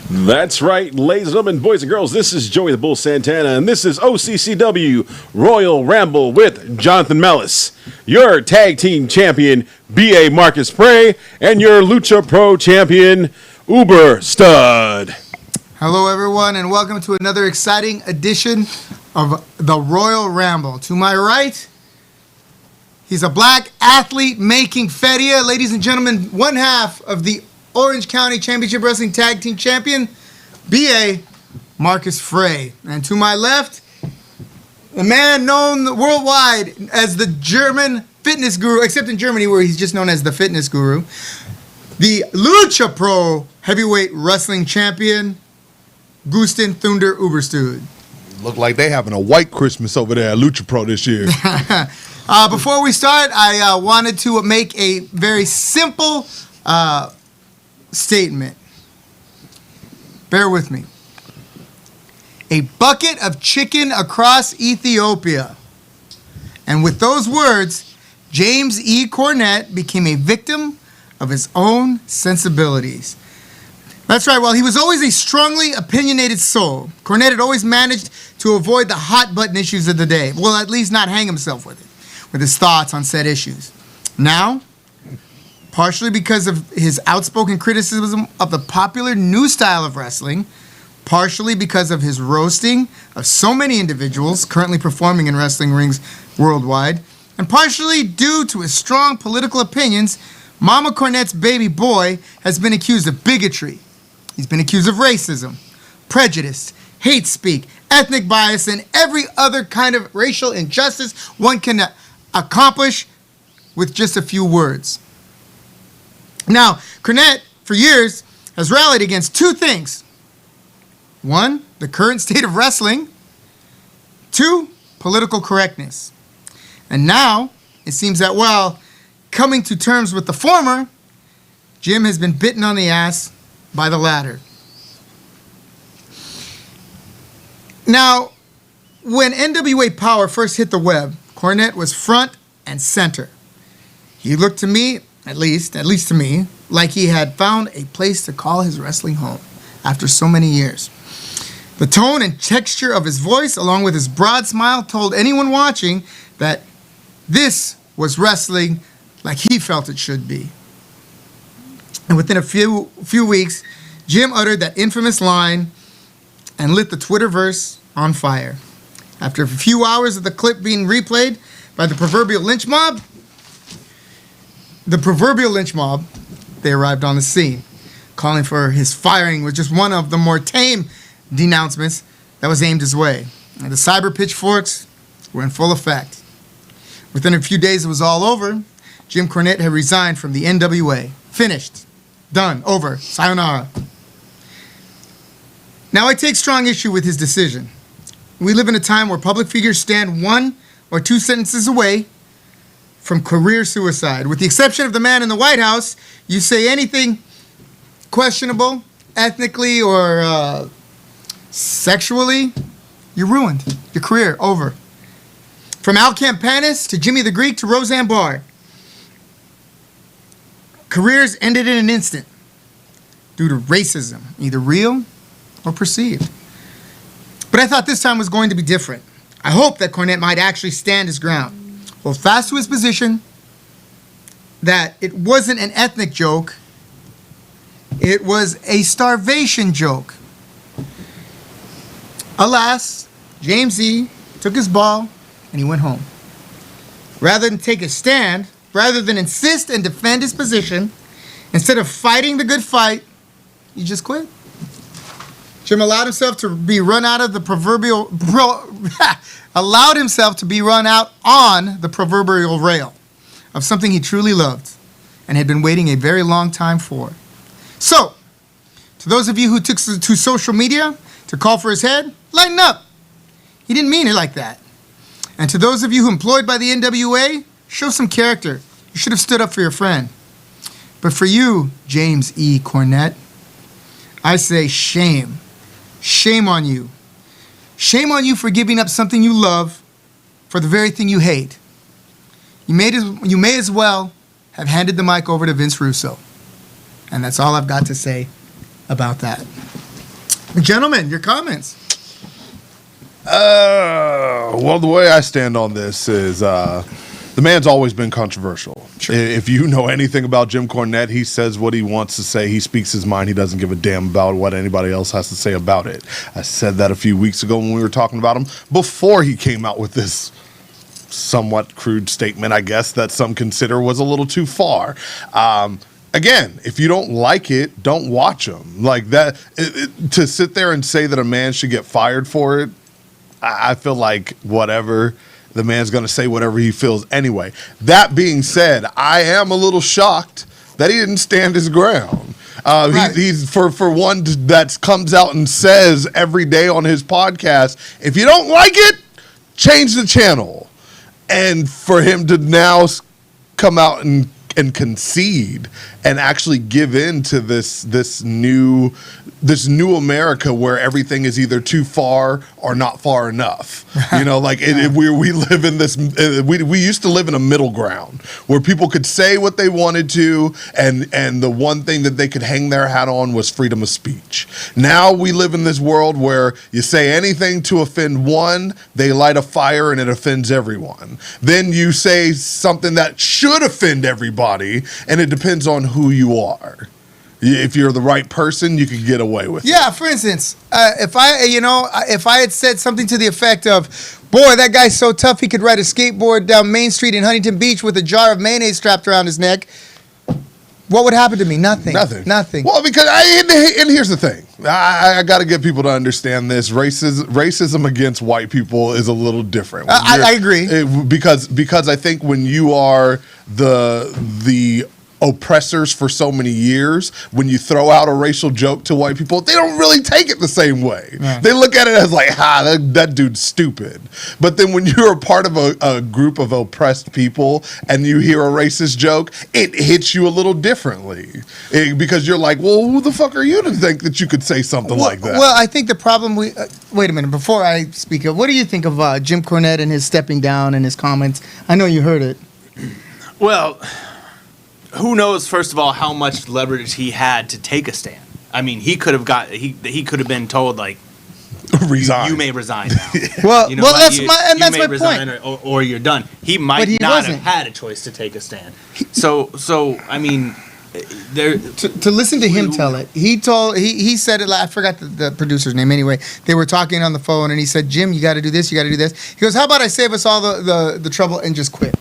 That's right, ladies and gentlemen, boys and girls. This is Joey the Bull Santana, and this is OCCW Royal Ramble with Jonathan Mellis, your tag team champion, B.A. Marcus Frey, and your Lucha Pro champion, Uber Stud. Hello, everyone, and welcome to another exciting edition of the Royal Ramble. To my right, he's a black athlete making feria. Ladies and gentlemen, one half of the Orange County Championship Wrestling Tag Team Champion, B.A. Marcus Frey. And to my left, a man known worldwide as the German fitness guru, except in Germany where he's just known as the fitness guru, the Lucha Pro Heavyweight Wrestling Champion, Gusten Thunder Uberstud. Look like they having a white Christmas over there at Lucha Pro this year. Before we start, I wanted to make a very simple statement. Bear with me. A bucket of chicken across Ethiopia. And with those words, James E. Cornette became a victim of his own sensibilities. That's right, while he was always a strongly opinionated soul, Cornette had always managed to avoid the hot button issues of the day. Well, at least not hang himself with it, with his thoughts on said issues. Now, partially because of his outspoken criticism of the popular new style of wrestling, partially because of his roasting of so many individuals currently performing in wrestling rings worldwide, and partially due to his strong political opinions, Mama Cornette's baby boy has been accused of bigotry. He's been accused of racism, prejudice, hate speak, ethnic bias, and every other kind of racial injustice one can accomplish with just a few words. Now, Cornette, for years, has rallied against two things. One, the current state of wrestling. Two, political correctness. And now, it seems that while coming to terms with the former, Jim has been bitten on the ass by the latter. Now, when NWA Power first hit the web, Cornette was front and center. He looked to me, at least to me, like he had found a place to call his wrestling home after so many years. The tone and texture of his voice, along with his broad smile, told anyone watching that this was wrestling like he felt it should be. And within a few weeks, Jim uttered that infamous line and lit the Twitterverse on fire. After a few hours of the clip being replayed by the proverbial lynch mob, they arrived on the scene, calling for his firing was just one of the more tame denouncements that was aimed his way. And the cyber pitchforks were in full effect. Within a few days, it was all over. Jim Cornette had resigned from the NWA. Finished. Done. Over. Sayonara. Now, I take strong issue with his decision. We live in a time where public figures stand one or two sentences away from career suicide. With the exception of the man in the White House, you say anything questionable, ethnically or sexually, you're ruined. Your career, over. From Al Campanis to Jimmy the Greek to Roseanne Barr, careers ended in an instant due to racism, either real or perceived. But I thought this time was going to be different. I hoped that Cornette might actually stand his ground, hold fast to his position that it wasn't an ethnic joke, it was a starvation joke. Alas, James E. took his ball and he went home. Rather than take a stand, rather than insist and defend his position, instead of fighting the good fight, he just quit. Jim allowed himself to be run out of the proverbial allowed himself to be run out on the proverbial rail of something he truly loved and had been waiting a very long time for. So, to those of you who took to social media to call for his head, lighten up. He didn't mean it like that. And to those of you who employed by the NWA, show some character. You should have stood up for your friend. But for you, James E. Cornette, I say shame. Shame on you. Shame on you for giving up something you love for the very thing you hate. You may as well have handed the mic over to Vince Russo. And that's all I've got to say about that. Gentlemen, your comments. Well, the way I stand on this is the man's always been controversial. Sure. If you know anything about Jim Cornette, he says what he wants to say. He speaks his mind. He doesn't give a damn about what anybody else has to say about it. I said that a few weeks ago when we were talking about him before he came out with this somewhat crude statement, I guess, that some consider was a little too far. Again, if you don't like it, don't watch him. Like that, to sit there and say that a man should get fired for it, I feel like whatever. The man's going to say whatever he feels anyway. That being said, I am a little shocked that he didn't stand his ground. Right. He's for one that comes out and says every day on his podcast, if you don't like it, change the channel. And for him to now come out and concede and actually give in to this new America where everything is either too far or not far enough. You know, like we live in this. We used to live in a middle ground where people could say what they wanted to, and the one thing that they could hang their hat on was freedom of speech. Now we live in this world where you say anything to offend one, they light a fire and it offends everyone. Then you say something that should offend everybody, and it depends on who you are. If you're the right person, you can get away with it. Yeah, for instance, if I had said something to the effect of, boy, that guy's so tough he could ride a skateboard down Main Street in Huntington Beach with a jar of mayonnaise strapped around his neck, what would happen to me? Nothing. Well, because and here's the thing. I got to get people to understand this. Racism against white people is a little different. I agree. Because I think when you are the oppressors for so many years, when you throw out a racial joke to white people, they don't really take it the same way. Right. They look at it as like, that dude's stupid. But then when you're a part of a group of oppressed people and you hear a racist joke, it hits you a little differently. Because you're like, well, who the fuck are you to think that you could say something like that? Well, I think the problem wait a minute, before I speak of, what do you think of Jim Cornette and his stepping down and his comments? I know you heard it. Well, who knows, first of all, how much leverage he had to take a stand. I mean, he could have been told, like, resign. You may resign now. Well, you know, that's my point. Or you're done. He might not have had a choice to take a stand. So I mean, there. To listen to him tell it, he said it. I forgot the producer's name. Anyway, they were talking on the phone, and he said, "Jim, you got to do this. You got to do this." He goes, "How about I save us all the trouble and just quit?"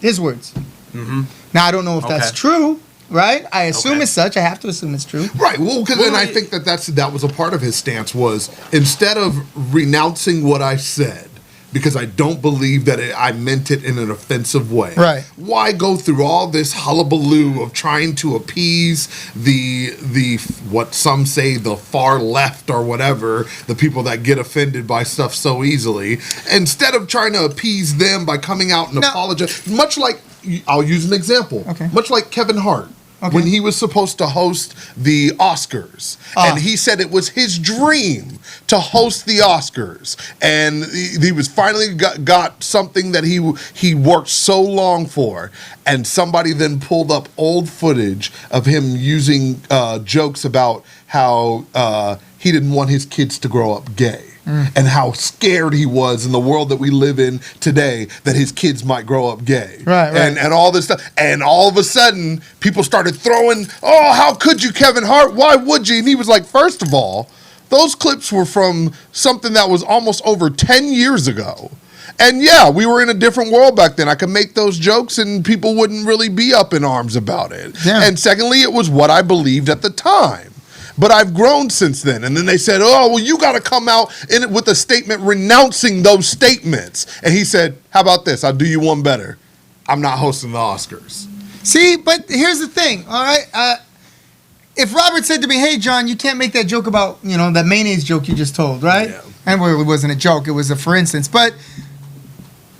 His words. Mm-hmm. Now, I don't know if that's true, right? I assume it's such. I have to assume it's true. Right. Well, because then I think that was a part of his stance was, instead of renouncing what I said, because I don't believe that I meant it in an offensive way. Right. Why go through all this hullabaloo of trying to appease the what some say the far left or whatever, the people that get offended by stuff so easily, instead of trying to appease them by coming out and apologize, much like, I'll use an example. Okay. Much like Kevin Hart. Okay. When he was supposed to host the Oscars. And he said it was his dream to host the Oscars. And he was finally got something that he worked so long for. And somebody then pulled up old footage of him using jokes about how he didn't want his kids to grow up gay. And how scared he was in the world that we live in today that his kids might grow up gay. Right. And all this stuff. And all of a sudden, people started throwing, oh, how could you, Kevin Hart? Why would you? And he was like, first of all, those clips were from something that was almost over 10 years ago. And yeah, we were in a different world back then. I could make those jokes and people wouldn't really be up in arms about it. Yeah. And secondly, it was what I believed at the time. But I've grown since then. And then they said, oh, well, you got to come out with a statement renouncing those statements. And he said, how about this? I'll do you one better. I'm not hosting the Oscars. See, but here's the thing, all right? If Robert said to me, hey, John, you can't make that joke about, that mayonnaise joke you just told, right? Yeah. And it wasn't a joke. It was a for instance. But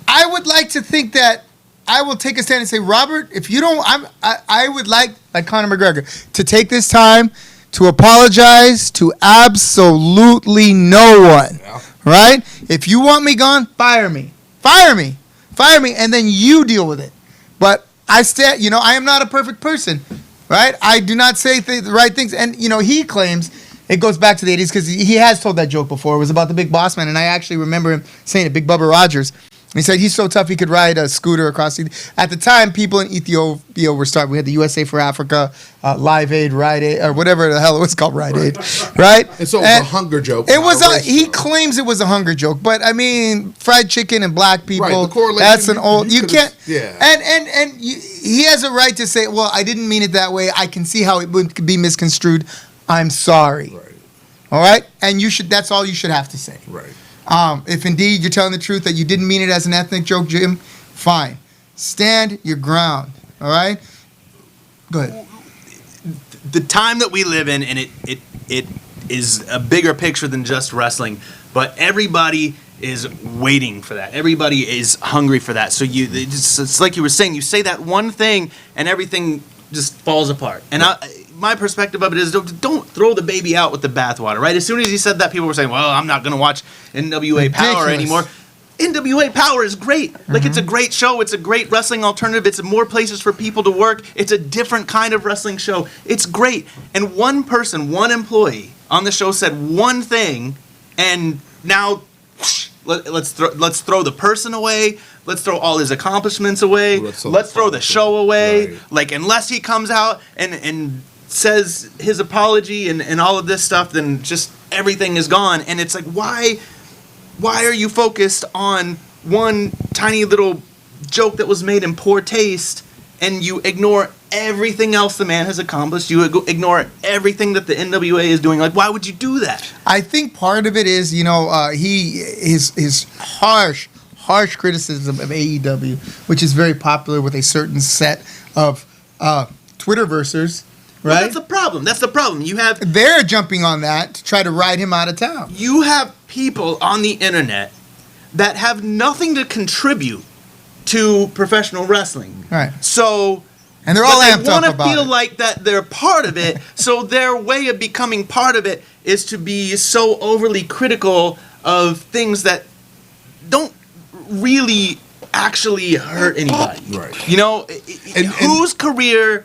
I would like to think that I will take a stand and say, Robert, if you don't, I would like Conor McGregor, to take this time to apologize to absolutely no one, right? If you want me gone, fire me, and then you deal with it. But I am not a perfect person, right? I do not say the right things, and he claims It goes back to the 80s because he has told that joke before. It was about the Big Boss Man, and I actually remember him saying it, Big Bubba Rogers. And he said he's so tough he could ride a scooter across. At the time, people in Ethiopia were starting. We had the USA for Africa, Live Aid, Ride Aid, or whatever the hell it was called, Ride Aid, right? And so it was a hunger joke. It was not a race he joke. claims it was a hunger joke, but I mean, fried chicken and black people. Right, the correlation, That's an old. You could've- can't. Yeah. And he has a right to say, well, I didn't mean it that way. I can see how it would be misconstrued. I'm sorry. Right. All right, and you should. That's all you should have to say. Right. If indeed you're telling the truth that you didn't mean it as an ethnic joke, Jim, fine. Stand your ground. All right. Go ahead. The time that we live in, and it is a bigger picture than just wrestling, but everybody is waiting for that. Everybody is hungry for that. So it's like you were saying, you say that one thing and everything just falls apart. And my perspective of it is don't throw the baby out with the bathwater, right? As soon as he said that, people were saying, well, I'm not going to watch NWA Power Ridiculous. anymore. NWA Power is great. Like, it's a great show. It's a great wrestling alternative. It's more places for people to work. It's a different kind of wrestling show. It's great. And one person, one employee on the show said one thing, and now let's throw the person away. Let's throw all his accomplishments away. Let's throw the show away. Right. Like, unless he comes out and says his apology and all of this stuff, then just everything is gone. And it's like, why are you focused on one tiny little joke that was made in poor taste, and you ignore everything else the man has accomplished? You ignore everything that the NWA is doing. Like, why would you do that? I think part of it is, his harsh criticism of AEW, which is very popular with a certain set of Twitterversers, Well, right? that's the problem. They're jumping on that to try to ride him out of town. You have people on the internet that have nothing to contribute to professional wrestling. Right. So, And they're all but amped they up want to about feel it. like that they're part of it. So their way of becoming part of it is to be so overly critical of things that don't really actually hurt anybody. Right. You know, And- whose career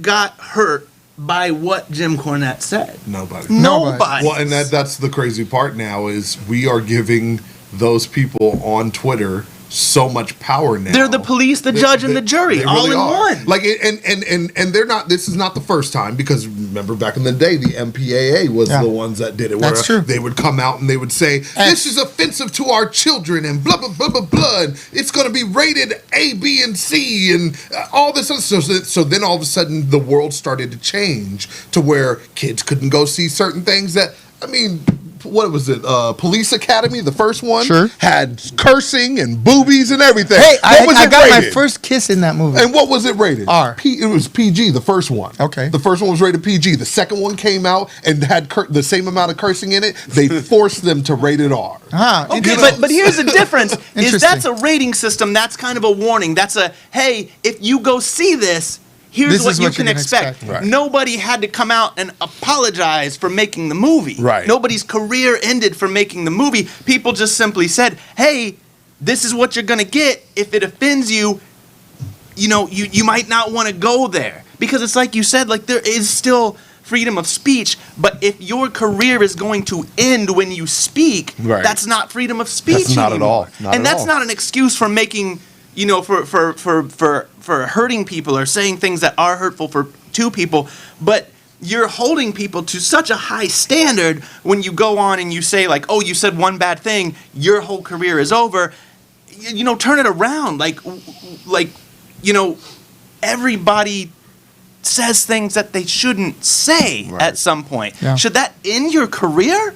got hurt by what Jim Cornette said? Nobody. Nobody. Well, and that's the crazy part now is we are giving those people on Twitter so much power now. They're the police, the judge, and the jury, they all really in are. one. Like, and they're not. This is not the first time, because remember back in the day, the MPAA was Yeah. the ones that did it. Where That's true. They would come out and they would say, "This is offensive to our children," and blah blah blah blah blah. And it's going to be rated A, B, and C, and all this other stuff. So then all of a sudden, the world started to change to where kids couldn't go see certain things that. I mean, what was it? Police Academy, the first one, Sure. had cursing and boobies and everything. Hey, What was I it got my rated? first kiss in that movie. And what was it rated? R. It was PG, the first one. Okay. The first one was rated PG. The second one came out and had the same amount of cursing in it. They forced them to rate it R. Ah, Okay, interesting. but here's the difference: is Interesting. that's a rating system. That's kind of a warning. That's a, hey, if you go see this, here's This what is you what can you can expect. expect. Right. Nobody had to come out and apologize for making the movie. Right. Nobody's career ended for making the movie. People just simply said, hey, this is what you're gonna get. If it offends you, you might not want to go there, because it's like you said, like, there is still freedom of speech, but if your career is going to end when you speak, Right. that's not freedom of speech That's not at anymore. all. Not And at that's all. not an excuse for making, for hurting people or saying things that are hurtful to people, but you're holding people to such a high standard when you go on and you say, like, oh, you said one bad thing, your whole career is over. Turn it around. Like, everybody says things that they shouldn't say at some point. Yeah. Should that end your career?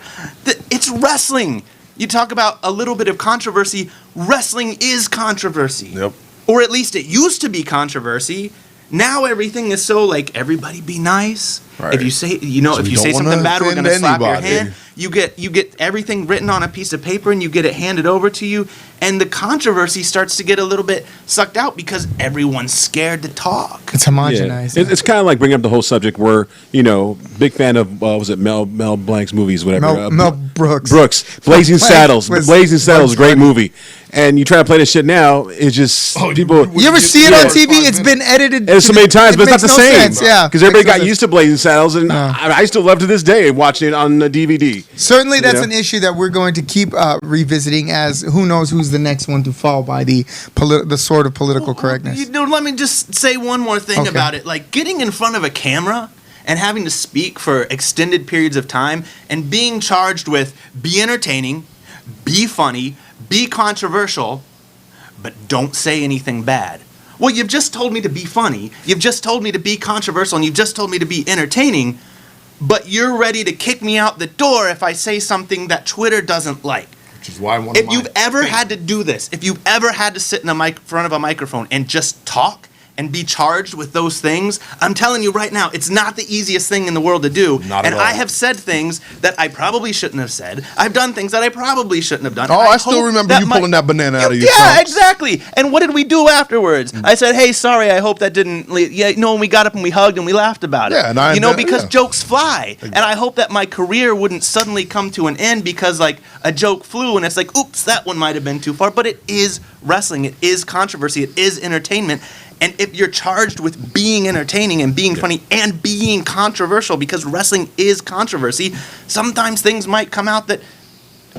It's wrestling. You talk about a little bit of controversy. Wrestling is controversy. Yep. Or at least it used to be controversy. Now everything is so, like, everybody be nice. Right. If you say, if we you don't say something wanna bad, we're offend going to slap your anybody. hand. You get everything written on a piece of paper and you get it handed over to you, and the controversy starts to get a little bit sucked out because everyone's scared to talk. It's homogenized. It's kind of like bringing up the whole subject where, big fan of, was it Mel Blanc's movies, whatever. Mel Brooks. Blazing Saddles. was- Blazing Saddles, was great funny. movie. And you try to play this shit now, it's just people. You ever see it on TV? It's been edited So many times, but it's not the same. Sense. Yeah, because everybody Makes no got sense. used to Blazing Saddles, and I still love to this day watching it on the DVD. Certainly, that's know? an issue that we're going to keep revisiting. As who knows who's the next one to fall by the sword of political correctness. Let me just say one more thing Okay. about it. Like getting in front of a camera and having to speak for extended periods of time and being charged with be entertaining, be funny, be controversial, but don't say anything bad. Well, you've just told me to be funny, you've just told me to be controversial, and you've just told me to be entertaining, but you're ready to kick me out the door if I say something that Twitter doesn't like. Which is why If you've ever had to do this, if you've ever had to sit in front of a microphone and just talk and be charged with those things, I'm telling you right now, it's not the easiest thing in the world to do. Not at and all. I have said things that I probably shouldn't have said. I've done things that I probably shouldn't have done. Oh, And I still hope remember you pulling that banana out of your Yeah, trunks. exactly. And what did we do afterwards? I said, "Hey, sorry. I hope that didn't." And we got up and we hugged and we laughed about it. Yeah, and because yeah. jokes fly, and I hope that my career wouldn't suddenly come to an end because like a joke flew and it's like, oops, that one might have been too far. But it is wrestling. It is controversy. It is entertainment. And if you're charged with being entertaining and being funny and being controversial, because wrestling is controversy, sometimes things might come out that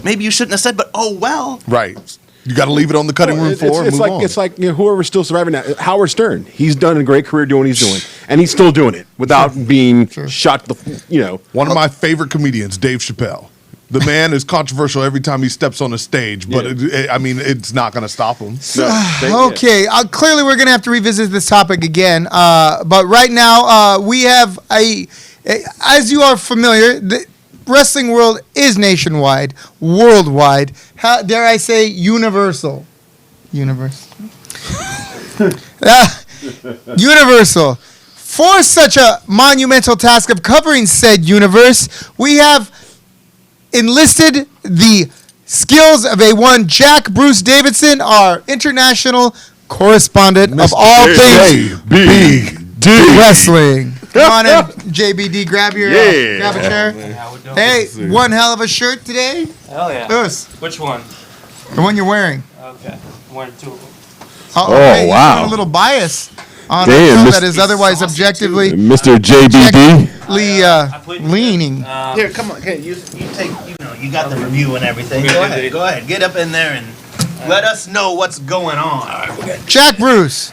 maybe you shouldn't have said, but oh well. Right. You got to leave it on the cutting room floor and It's move like on. it's like whoever's still surviving now. Howard Stern, he's done a great career doing what he's doing, and he's still doing it without being shot. One of my favorite comedians, Dave Chappelle. The man is controversial every time he steps on a stage, but it's not going to stop him. Okay, clearly we're going to have to revisit this topic again. But right now, we have as you are familiar, the wrestling world is nationwide, worldwide. Dare I say, universal. Universal. Universal. For such a monumental task of covering said universe, we have enlisted the skills of one Jack Bruce Davidson, our international correspondent of all things JBD. wrestling. Come on in, JBD. Grab your grab a chair. How we doing? Hey, one hell of a shirt today. Hell yeah. Us, Which one? the one you're wearing. Okay. One or two of them. Okay, you're wow. showing a little bias on Damn, a show Mr. that is otherwise objectively Mr. JBD. leaning. Here, come on. Okay, you take. You got the review and everything. Go ahead. Go ahead. Get up in there and let us know what's going on. Jack Bruce,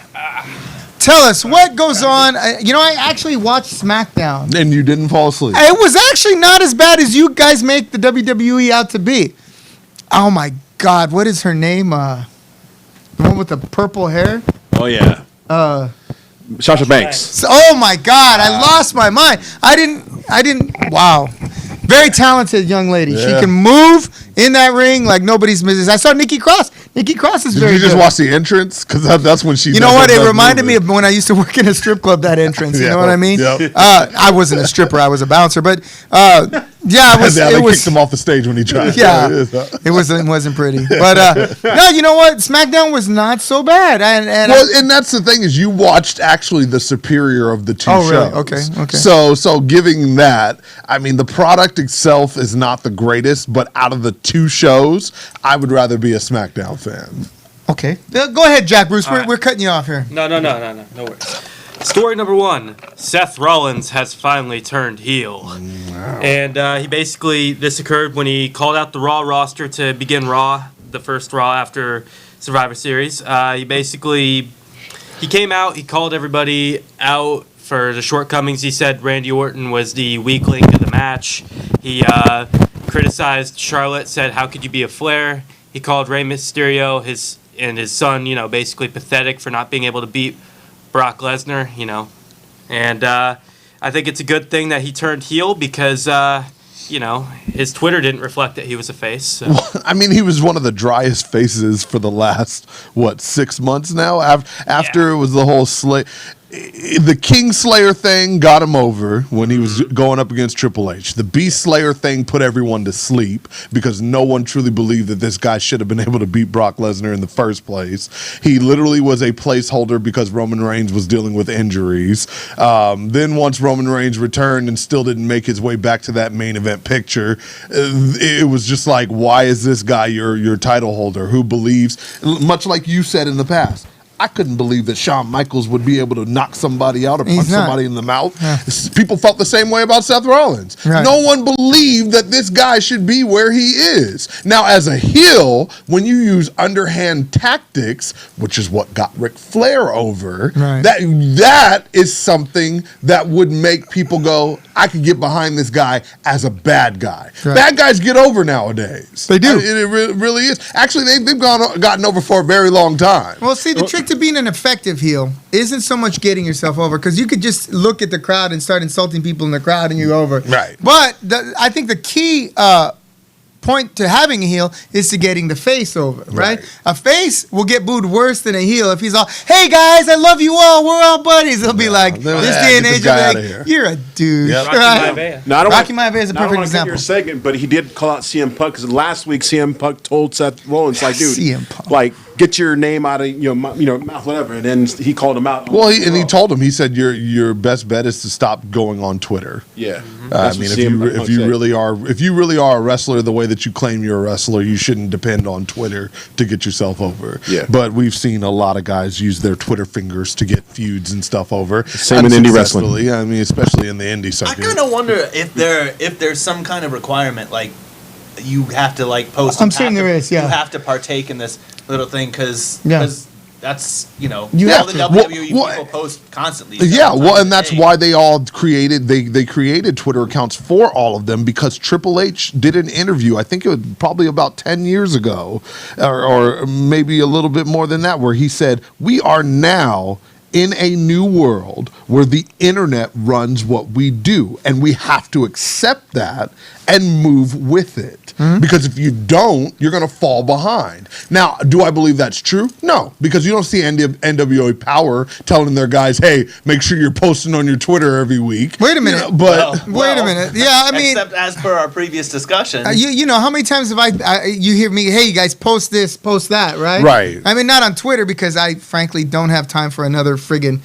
tell us what goes on. I actually watched SmackDown. And you didn't fall asleep. It was actually not as bad as you guys make the WWE out to be. Oh my God, what is her name? The one with the purple hair? Oh yeah. Sasha Banks. Oh my God, I lost my mind. I didn't. Wow. Very talented young lady. She Yeah. can move in that ring like nobody's business. I saw Nikki Cross. Nikki Cross is Did very you just good. watch the entrance? Because that's when she. You know what? It reminded me of when I used to work in a strip club. That entrance. You know what I mean? Yep. I wasn't a stripper. I was a bouncer. But yeah, it was. They It was. kicked him off the stage when he tried. Yeah, it is. it wasn't pretty. But no, you know what? SmackDown was not so bad. And Well, and that's the thing is you watched actually the superior of the two Oh, shows. really? Okay. So giving that, I mean, the product itself is not the greatest, but out of the two shows, I would rather be a SmackDown fan. okay, go ahead, Jack Bruce. All right. We're cutting you off here. No worries. Story number one: Seth Rollins has finally turned heel, and he basically this occurred when he called out the Raw roster to begin Raw, the first Raw after Survivor Series. He came out, he called everybody out for the shortcomings. He said Randy Orton was the weak link of the match. He criticized Charlotte, said, "How could you be a Flair?" He called Rey Mysterio and his son, basically pathetic for not being able to beat Brock Lesnar, And I think it's a good thing that he turned heel because, his Twitter didn't reflect that he was a face. So. I mean, he was one of the driest faces for the last 6 months now. After it was the whole slate. the Kingslayer thing got him over when he was going up against Triple H. The Beast Slayer thing put everyone to sleep because no one truly believed that this guy should have been able to beat Brock Lesnar in the first place. He literally was a placeholder because Roman Reigns was dealing with injuries. Then once Roman Reigns returned and still didn't make his way back to that main event picture, it was just like, why is this guy your title holder who believes, much like you said in the past, I couldn't believe that Shawn Michaels would be able to knock somebody out or punch somebody in the mouth. Yeah. People felt the same way about Seth Rollins. Right. No one believed that this guy should be where he is. Now, as a heel, when you use underhand tactics, which is what got Ric Flair over, that is something that would make people go, I could get behind this guy as a bad guy. Right. Bad guys get over nowadays. They do. It really is. Actually, they've gotten over for a very long time. Well, see, the trick to being an effective heel isn't so much getting yourself over, because you could just look at the crowd and start insulting people in the crowd and you're over. Right. But I think the key point to having a heel is to getting the face over, right? A face will get booed worse than a heel if he's all, hey guys, I love you all, we're all buddies. They'll be like, this day and age, like, you're a douche. Yep. Right? Rocky Maivia is a perfect example. Your segment, but he did call out CM Punk because last week CM Punk told Seth Rollins, like, dude, CM Punk. like, get your name out of your mouth, whatever. And then he called him out. Well, he told him, he said, your best bet is to stop going on Twitter. Yeah. I mean, if you really are a wrestler the way that you claim you're a wrestler, you shouldn't depend on Twitter to get yourself over. Yeah. But we've seen a lot of guys use their Twitter fingers to get feuds and stuff over. Same in indie wrestling. I mean, especially in the indie circuit. I kind of wonder if there's some kind of requirement, like you have to like post. I'm certain there is. Yeah. You have to partake in this little thing because that's you all have the to. WWE people post constantly. Yeah, well, and that's why they all created they created Twitter accounts for all of them, because Triple H did an interview, I think it was probably about 10 years ago, or maybe a little bit more than that, where he said, we are now in a new world where the internet runs what we do, and we have to accept that and move with it. Because if you don't, you're going to fall behind. Now, do I believe that's true? No, because you don't see NWA Power telling their guys, hey, make sure you're posting on your Twitter every week. Wait a minute. Wait a minute. Yeah, I mean, except as per our previous discussion. You know, how many times have you hear me, hey, you guys, post this, post that, right? Right. I mean, not on Twitter, because I frankly don't have time for another friggin'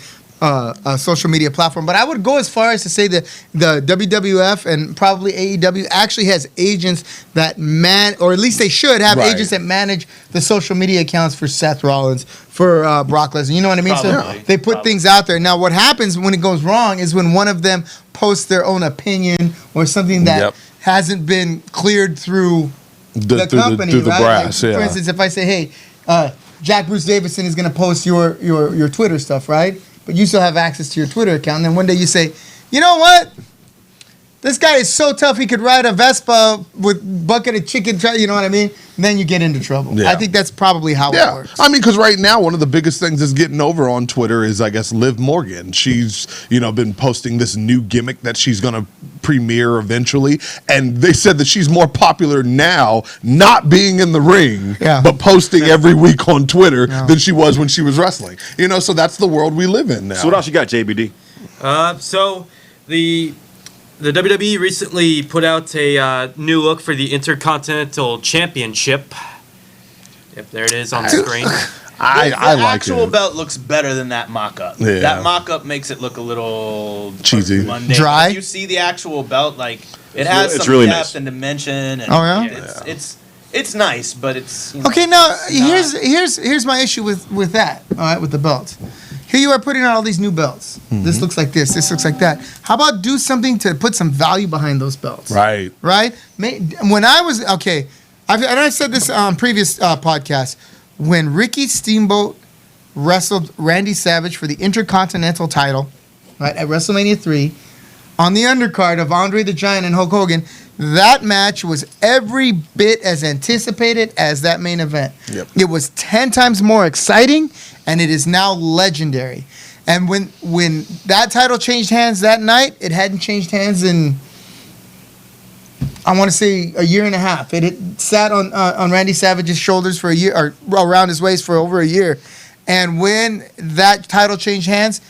social media platform. But I would go as far as to say that the WWF and probably AEW actually has agents that or at least they should have agents that manage the social media accounts for Seth Rollins, for Brock Lesnar. You know what I mean? Probably. So they put things out there. Now, what happens when it goes wrong is when one of them posts their own opinion or something that hasn't been cleared through the company, through the right? brass, For instance, if I say, hey, Jack Bruce Davison is going to post your Twitter stuff, right? But you still have access to your Twitter account. And then one day you say, you know what? This guy is so tough he could ride a Vespa with bucket of chicken, you know what I mean? And then you get into trouble. Yeah. I think that's probably how it works. I mean, because right now, one of the biggest things that's getting over on Twitter is, I guess, Liv Morgan. She's, been posting this new gimmick that she's going to premiere eventually. And they said that she's more popular now not being in the ring, but posting every week on Twitter than she was when she was wrestling. So that's the world we live in now. So what else you got, JBD? So the WWE recently put out a new look for the Intercontinental Championship. Yep, there it is on the screen. I like it. The actual belt looks better than that mock-up. Yeah. That mock-up makes it look a little cheesy, mundane. Dry. If you see the actual belt, like it has some really depth nice. and dimension. And it's nice, but it's okay. Now here's my issue with that. All right, with the belts. Here you are putting out all these new belts. This looks like this. This looks like that. How about do something to put some value behind those belts? Right. Right. When I was I said this on previous podcasts. When Ricky Steamboat wrestled Randy Savage for the Intercontinental title, right, at WrestleMania 3, on the undercard of Andre the Giant and Hulk Hogan, that match was every bit as anticipated as that main event. Yep. It was 10 times more exciting, and it is now legendary. And when that title changed hands that night, it hadn't changed hands in, I want to say, a year and a half. It had sat on Randy Savage's shoulders for a year, or around his waist for over a year. And when that title changed hands,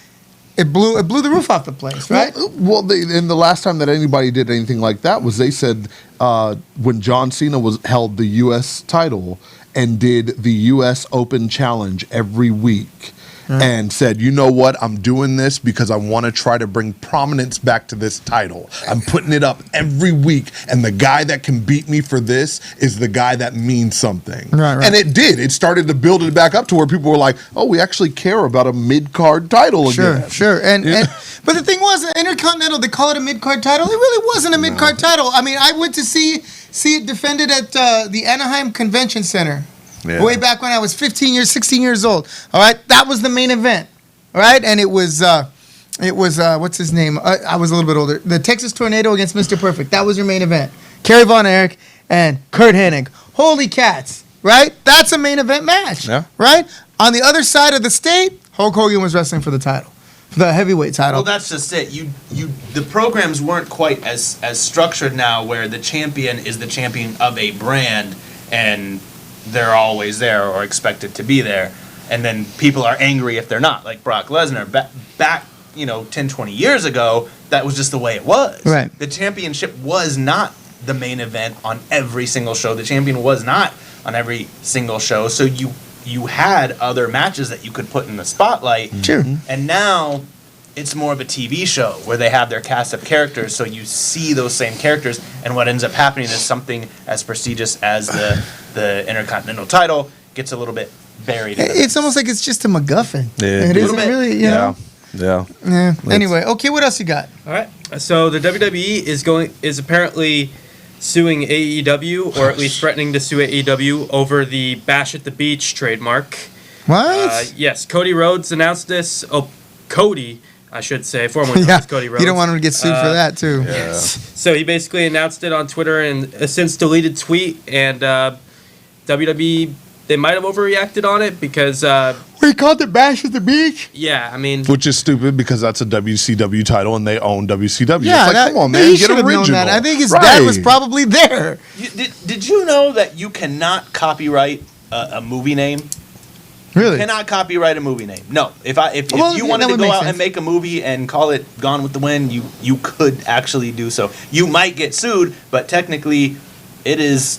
it blew the roof off the place, right? Well, and the last time that anybody did anything like that was they said when John Cena held the U.S. title and did the U.S. Open Challenge every week. And said, you know what? I'm doing this because I want to try to bring prominence back to this title. I'm putting it up every week, and the guy that can beat me for this is the guy that means something. Right. And it did. It started to build it back up to where people were like, oh, we actually care about a mid-card title again. Sure. And but the thing was, Intercontinental, they call it a mid-card title. It really wasn't a mid-card title. I mean, I went to see it defended at the Anaheim Convention Center. Yeah. Way back when I was 16 years old. All right, that was the main event. All right, and it was what's his name? I was a little bit older. The Texas Tornado against Mr. Perfect. That was your main event. Kerry Von Erich and Kurt Hennig. Holy cats! Right, that's a main event match. Yeah. Right. On the other side of the state, Hulk Hogan was wrestling for the title, for the heavyweight title. Well, that's just it. The programs weren't quite as structured now, where the champion is the champion of a brand and they're always there or expected to be there, and then people are angry if they're not, like Brock Lesnar. Back 10, 20 years ago, that was just the way it was. Right. The championship was not the main event on every single show. The champion was not on every single show, so you had other matches that you could put in the spotlight. Sure. And now it's more of a TV show where they have their cast of characters, so you see those same characters, and what ends up happening is something as prestigious as the Intercontinental title gets a little bit buried. It's almost like it's just a MacGuffin. Yeah. It isn't really, you know. Yeah. Anyway, okay, what else you got? All right. So the WWE is apparently suing AEW, or at least threatening to sue AEW over the Bash at the Beach trademark. What? Yes, Cody Rhodes announced this. Oh, Cody, I should say, formerly known as Cody Rhodes. You don't want him to get sued for that, too. So he basically announced it on Twitter and a since deleted tweet, and WWE, they might have overreacted on it because, We called it Bash at the Beach? yeah, I mean, Which is stupid because that's a WCW title and they own WCW. Yeah, it's like, come on, man, he get should have known original. that. I think his dad was probably there. Did you know that you cannot copyright a movie name? Really? Cannot copyright a movie name. No. If you wanted that to would go make out sense. and make a movie and call it Gone with the Wind, you could actually do so. You might get sued, but technically it is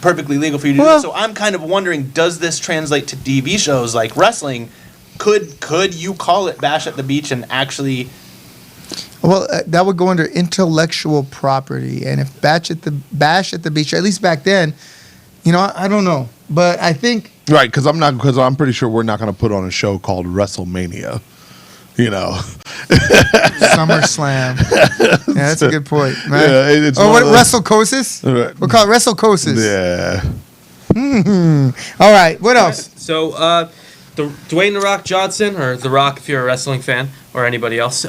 perfectly legal for you to do so. I'm kind of wondering, does this translate to TV shows like wrestling? Could you call it Bash at the Beach and actually... Well, that would go under intellectual property. And if Bash at the Beach, at least back then, I don't know. But I think... Right, because I'm pretty sure we're not going to put on a show called WrestleMania. SummerSlam. Yeah, that's a good point. Right? Yeah, it's what, WrestleCosis? Right. We'll call it WrestleCosis. Yeah. All right, what else? so Dwayne "The Rock" Johnson, or The Rock if you're a wrestling fan, or anybody else,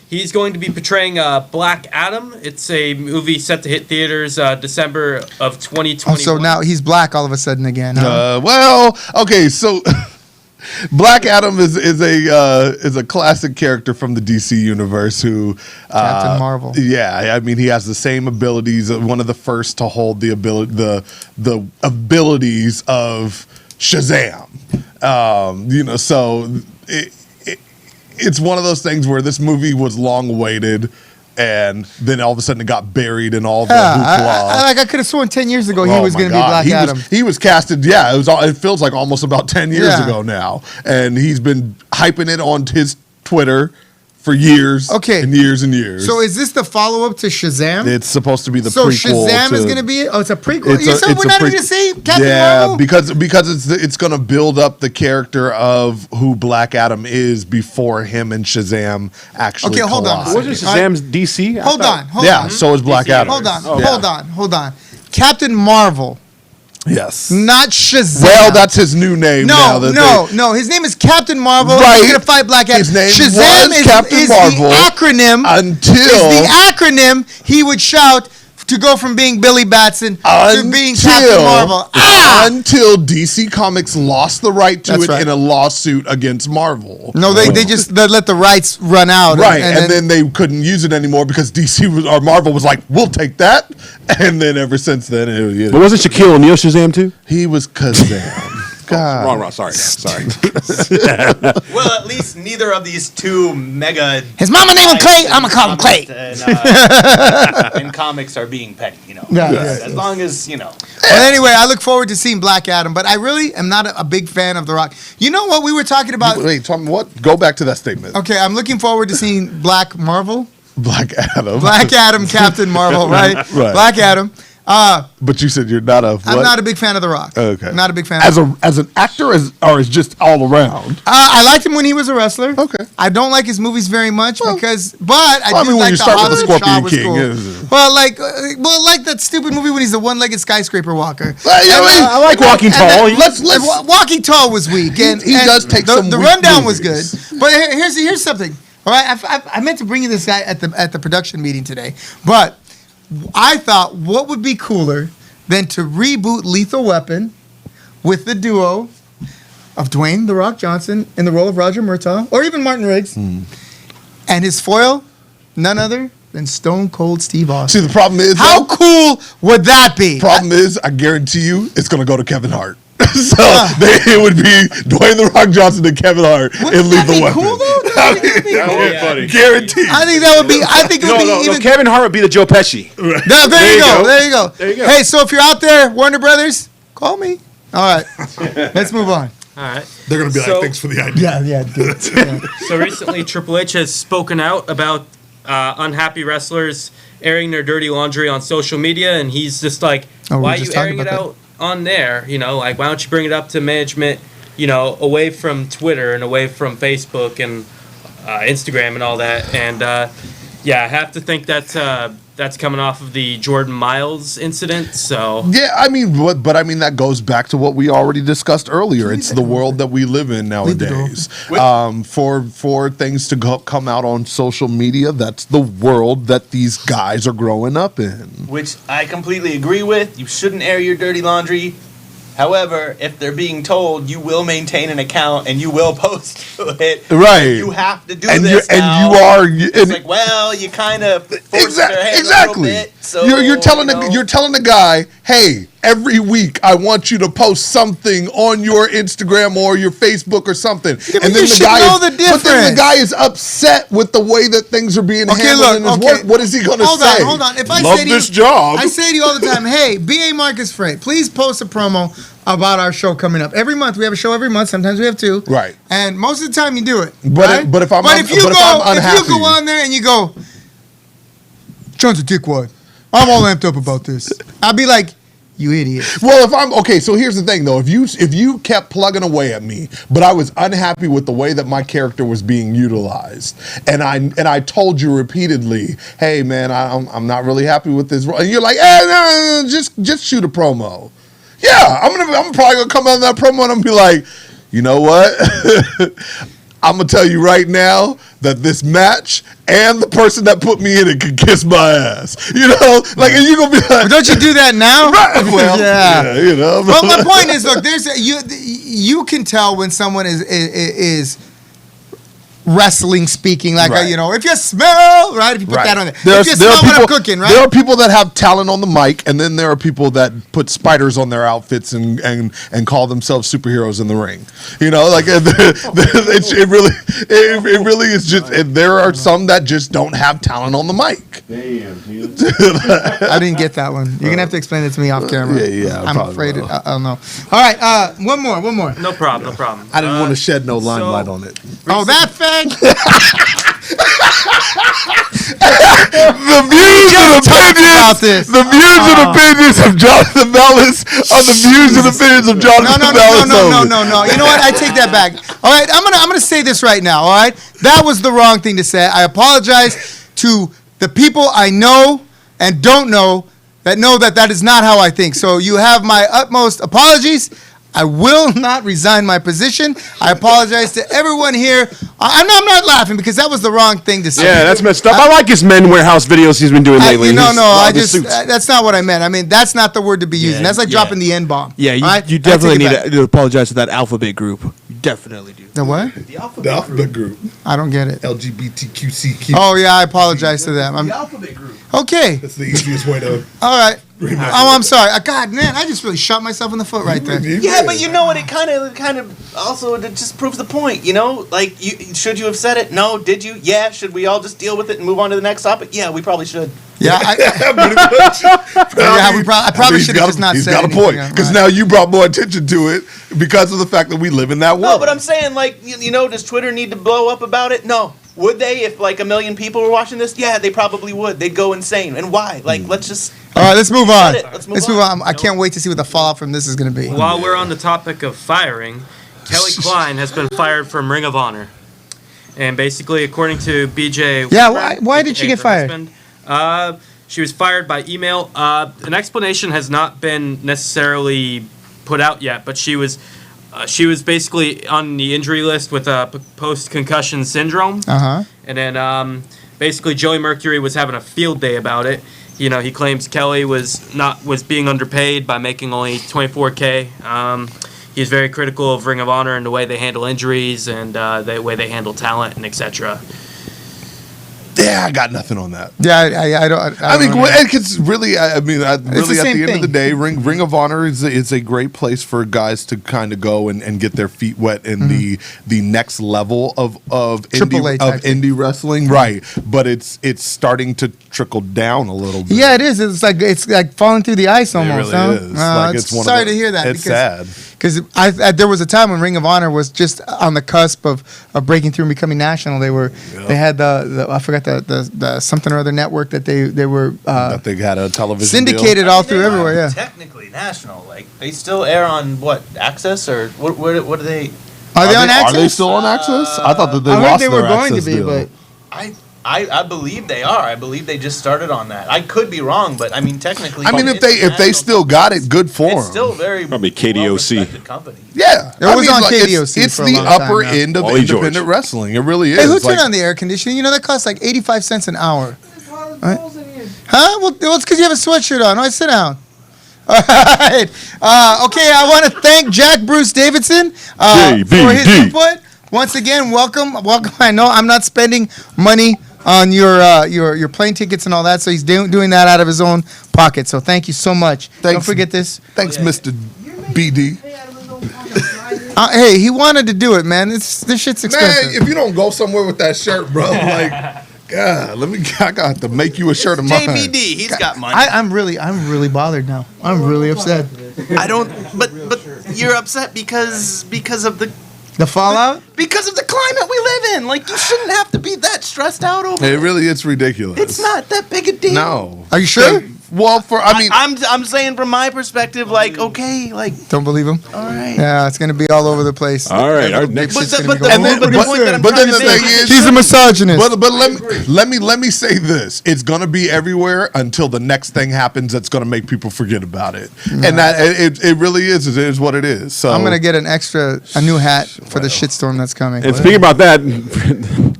he's going to be portraying Black Adam. It's a movie set to hit theaters December of 2021. So now he's black all of a sudden again. Huh? Well, okay, so Black Adam is a classic character from the DC universe who Captain Marvel. Yeah, I mean he has the same abilities. One of the first to hold the abilities of Shazam. So it's one of those things where this movie was long awaited. And then all of a sudden it got buried in all the hoopla. I could have sworn 10 years ago he was going to be Black Adam. He was casted, it feels like almost about 10 years ago now. And he's been hyping it on his Twitter for years and years and years. So is this the follow-up to Shazam? It's supposed to be the so prequel. So Shazam is going to be... Oh, it's a prequel? So we're not even going to see Captain Marvel? because it's going to build up the character of who Black Adam is before him and Shazam actually hold on. collide. Wasn't Shazam's DC? Hold on. Yeah, so is Black Adam. Hold on. Captain Marvel. Yes. Not Shazam. Well, that's his new name now. No. His name is Captain Marvel. Right. He's going to fight Black Adam. His name Shazam was is Captain Marvel the acronym. He would shout to go from being Billy Batson to being Captain Marvel. Until DC Comics lost the right to it in a lawsuit against Marvel. No, they let the rights run out. Right, and then they couldn't use it anymore because Marvel was like, we'll take that. And then ever since then, But wasn't Shaquille O'Neal Shazam too? He was Kazam. God. Wrong. Sorry. Well, at least neither of these two mega. His mama name was Clay. I'm gonna call him Clay. And comics are being petty, Yeah. As long as But anyway, I look forward to seeing Black Adam. But I really am not a big fan of The Rock. You know what we were talking about? Wait, tell me what? Go back to that statement. Okay, I'm looking forward to seeing Black Marvel. Black Adam. Black Adam, Captain Marvel, right? Right. Black Adam. But you said you're not a. What? I'm not a big fan of The Rock. Okay. Not a big fan. As an actor, or as just all around. I liked him when he was a wrestler. Okay. I don't like his movies very much but I I do mean, when like you the start with the Hobbit Scorpion Shaw was King, cool. Well, like that stupid movie when he's the one-legged skyscraper walker. I like Walking Tall. Walking Tall was weak, and he does take some the weak rundown movies. was good. But here's something. All right, I meant to bring you this guy at the production meeting today, but I thought what would be cooler than to reboot Lethal Weapon with the duo of Dwayne "The Rock" Johnson in the role of Roger Murtaugh, or even Martin Riggs, and his foil, none other than Stone Cold Steve Austin. See, the problem is, How cool would that be? I guarantee you, it's going to go to Kevin Hart. So it would be Dwayne "The Rock" Johnson and Kevin Hart in Lethal Weapon. Cool though? That would be funny. Guaranteed. I think that would be. I think it would be even. Kevin Hart would be the Joe Pesci. No, there you go. There you go. Hey, so if you're out there, Warner Brothers, call me. All right, let's move on. All right. They're going to be So- like, thanks for the idea. Yeah, good. So recently, Triple H has spoken out about unhappy wrestlers airing their dirty laundry on social media, and he's just like, Oh, we "Why were are you just talking airing it about out on there? Like, why don't you bring it up to management? Away from Twitter and away from Facebook and Instagram and all that." And I have to think that's coming off of the Jordan Miles incident. So Yeah, I mean, but I mean that goes back to what we already discussed earlier. It's the world that we live in nowadays. For things to come out on social media, that's the world that these guys are growing up in. which I completely agree with. You shouldn't air your dirty laundry. However, if they're being told you will maintain an account and you will post to it, Right. you have to do And this you now. are. It's like, well, you kind of forced their hand Exactly. a little bit. So You're telling the guy, hey, every week I want you to post something on your Instagram or your Facebook or something. but you should know the But then the difference. guy is upset with the way that things are being handled in his work. What is he going to say? Hold on. If I Love say to this you, job. I say to you all the time, hey, B.A. Marcus Frey, please post a promo about our show coming up. Every month, we have a show every month. Sometimes we have two. Right. And most of the time you do it. But right? if I'm if you unhappy, go on there and you go, John's a dickwad. I'm all amped up about this. I'll be like, you idiot. Well, if I'm okay, so here's the thing though. If you kept plugging away at me, but I was unhappy with the way that my character was being utilized, and I told you repeatedly, hey man, I'm not really happy with this, and you're like, no, just shoot a promo. Yeah, I'm probably gonna come out in that promo and I'm gonna be like, you know what? I'm gonna tell you right now that this match and the person that put me in it can kiss my ass. And you're gonna be like, But don't you do that now? right? Well, yeah. Well, my point is, look, you can tell when someone is wrestling speaking, like Right. if you smell, right? If you put that on there, if you smell what I'm cooking, right? There are people that have talent on the mic, and then there are people that put spiders on their outfits and call themselves superheroes in the ring. It really is just. There are some that just don't have talent on the mic. I didn't get that one. You're gonna have to explain it to me off camera. Yeah, I'm probably afraid. will. I don't know. All right, one more. no problem. I didn't want to shed no limelight on it. Oh, that fag. The views and opinions of Jonathan Mellis are the views and opinions of Jonathan Mellis. No. You know what? I take that back. All right, I'm gonna say this right now. All right, that was the wrong thing to say. I apologize to the people I know and don't know that is not how I think. So you have my utmost apologies. I will not resign my position. I apologize to everyone here. I'm not laughing because that was the wrong thing to say. Yeah, that's messed up. I like his Men Warehouse videos he's been doing lately. That's not what I meant. I mean, that's not the word to be using. That's like dropping the N-bomb. Yeah, right? you definitely need to apologize to that alphabet group. You definitely do. The what? The alphabet group. I don't get it. LGBTQCQ. Oh, yeah, I apologize to them. The alphabet group. Okay. That's the easiest way to. All right. Oh, I'm sorry. God, man, I just really shot myself in the foot right there. Yeah, but you know what? It kind of also it just proves the point. You know, like should you have said it? No. Did you? Yeah. Should we all just deal with it and move on to the next topic? Yeah, we probably should. Yeah, Pretty much. I probably should have just not He's said got a anything. point because now you brought more attention to it because of the fact that we live in that world. No, but I'm saying like you know, does Twitter need to blow up about it? No. Would they if like 1 million people were watching this? Yeah, they probably would. They'd go insane. And why? Like, let's just. All right, let's move on. Let's move on. I can't wait to see what the fallout from this is going to be. While we're on the topic of firing, Kelly Klein has been fired from Ring of Honor. And basically, according to BJ... Yeah, why did she get fired? Husband, she was fired by email. An explanation has not been necessarily put out yet, but she was basically on the injury list with post-concussion syndrome. Uh-huh. And then basically Joey Mercury was having a field day about it. You know, he claims Kelly was being underpaid by making only $24K. He's very critical of Ring of Honor and the way they handle injuries and the way they handle talent and etc. Yeah, I got nothing on that. Yeah, I don't. I mean, it's really. I mean, really, at the same end of the thing. day, Ring of Honor is a great place for guys to kind of go and get their feet wet in the next level of Triple A type thing. indie wrestling, right? But it's starting to trickle down a little bit. Yeah, it is. It's like falling through the ice almost. It really huh? is. Like it's one of sorry the- to hear that. It's sad. Because there was a time when Ring of Honor was just on the cusp of breaking through and becoming national. They had the I forgot the something or other network that they were That they had a television syndicated deal. all through everywhere. Yeah. Technically national. Like they still air on what Access or what are they? Are they on Are they Access? still on Access? I thought that they I heard lost they their were going to Access be, deal. but I believe they are. I believe they just started on that. I could be wrong, but I mean technically. I mean, if they national. still got it, good for them. It's still very Probably KDOC. well-respected company. Yeah, It was on it's- KDOC It's for a the long time upper now. end of Wally George. independent wrestling. It really is. hey, who Like, turned on the air conditioning? You know that costs like 85 cents an hour. Huh? Well, it's because you have a sweatshirt on. All right, sit down. All right. Okay, I want to thank Jack Bruce Davidson for his JBD. input. Once again, welcome. I know I'm not spending money on your plane tickets and all that, so he's doing that out of his own pocket. So thank you so much. Don't Thanks. forget this. Thanks, Mr. BD. Hey, he wanted to do it, man. This shit's expensive. Man, if you don't go somewhere with that shirt, bro, like, God, I got to make you a shirt of mine. JBD, he's got money. I'm really bothered now. I'm really upset. I don't. But you're upset because of the fallout? because of the climate we live in. Like you shouldn't have to be that stressed out over It it. really, it's ridiculous. It's not that big a deal. No. Are you sure? Well, I'm saying from my perspective, like okay, like Don't believe him? all right. Yeah, it's gonna be all over the place. All right, our next. But Shit's the, gonna but be the, going but the over. point that I'm but trying then to the say thing is, is, She's a misogynist. But let me say this: it's gonna be everywhere until the next thing happens that's gonna make people forget about it, and that it really is. It is what it is. So I'm gonna get a new hat for the shitstorm that's coming. And speaking about that,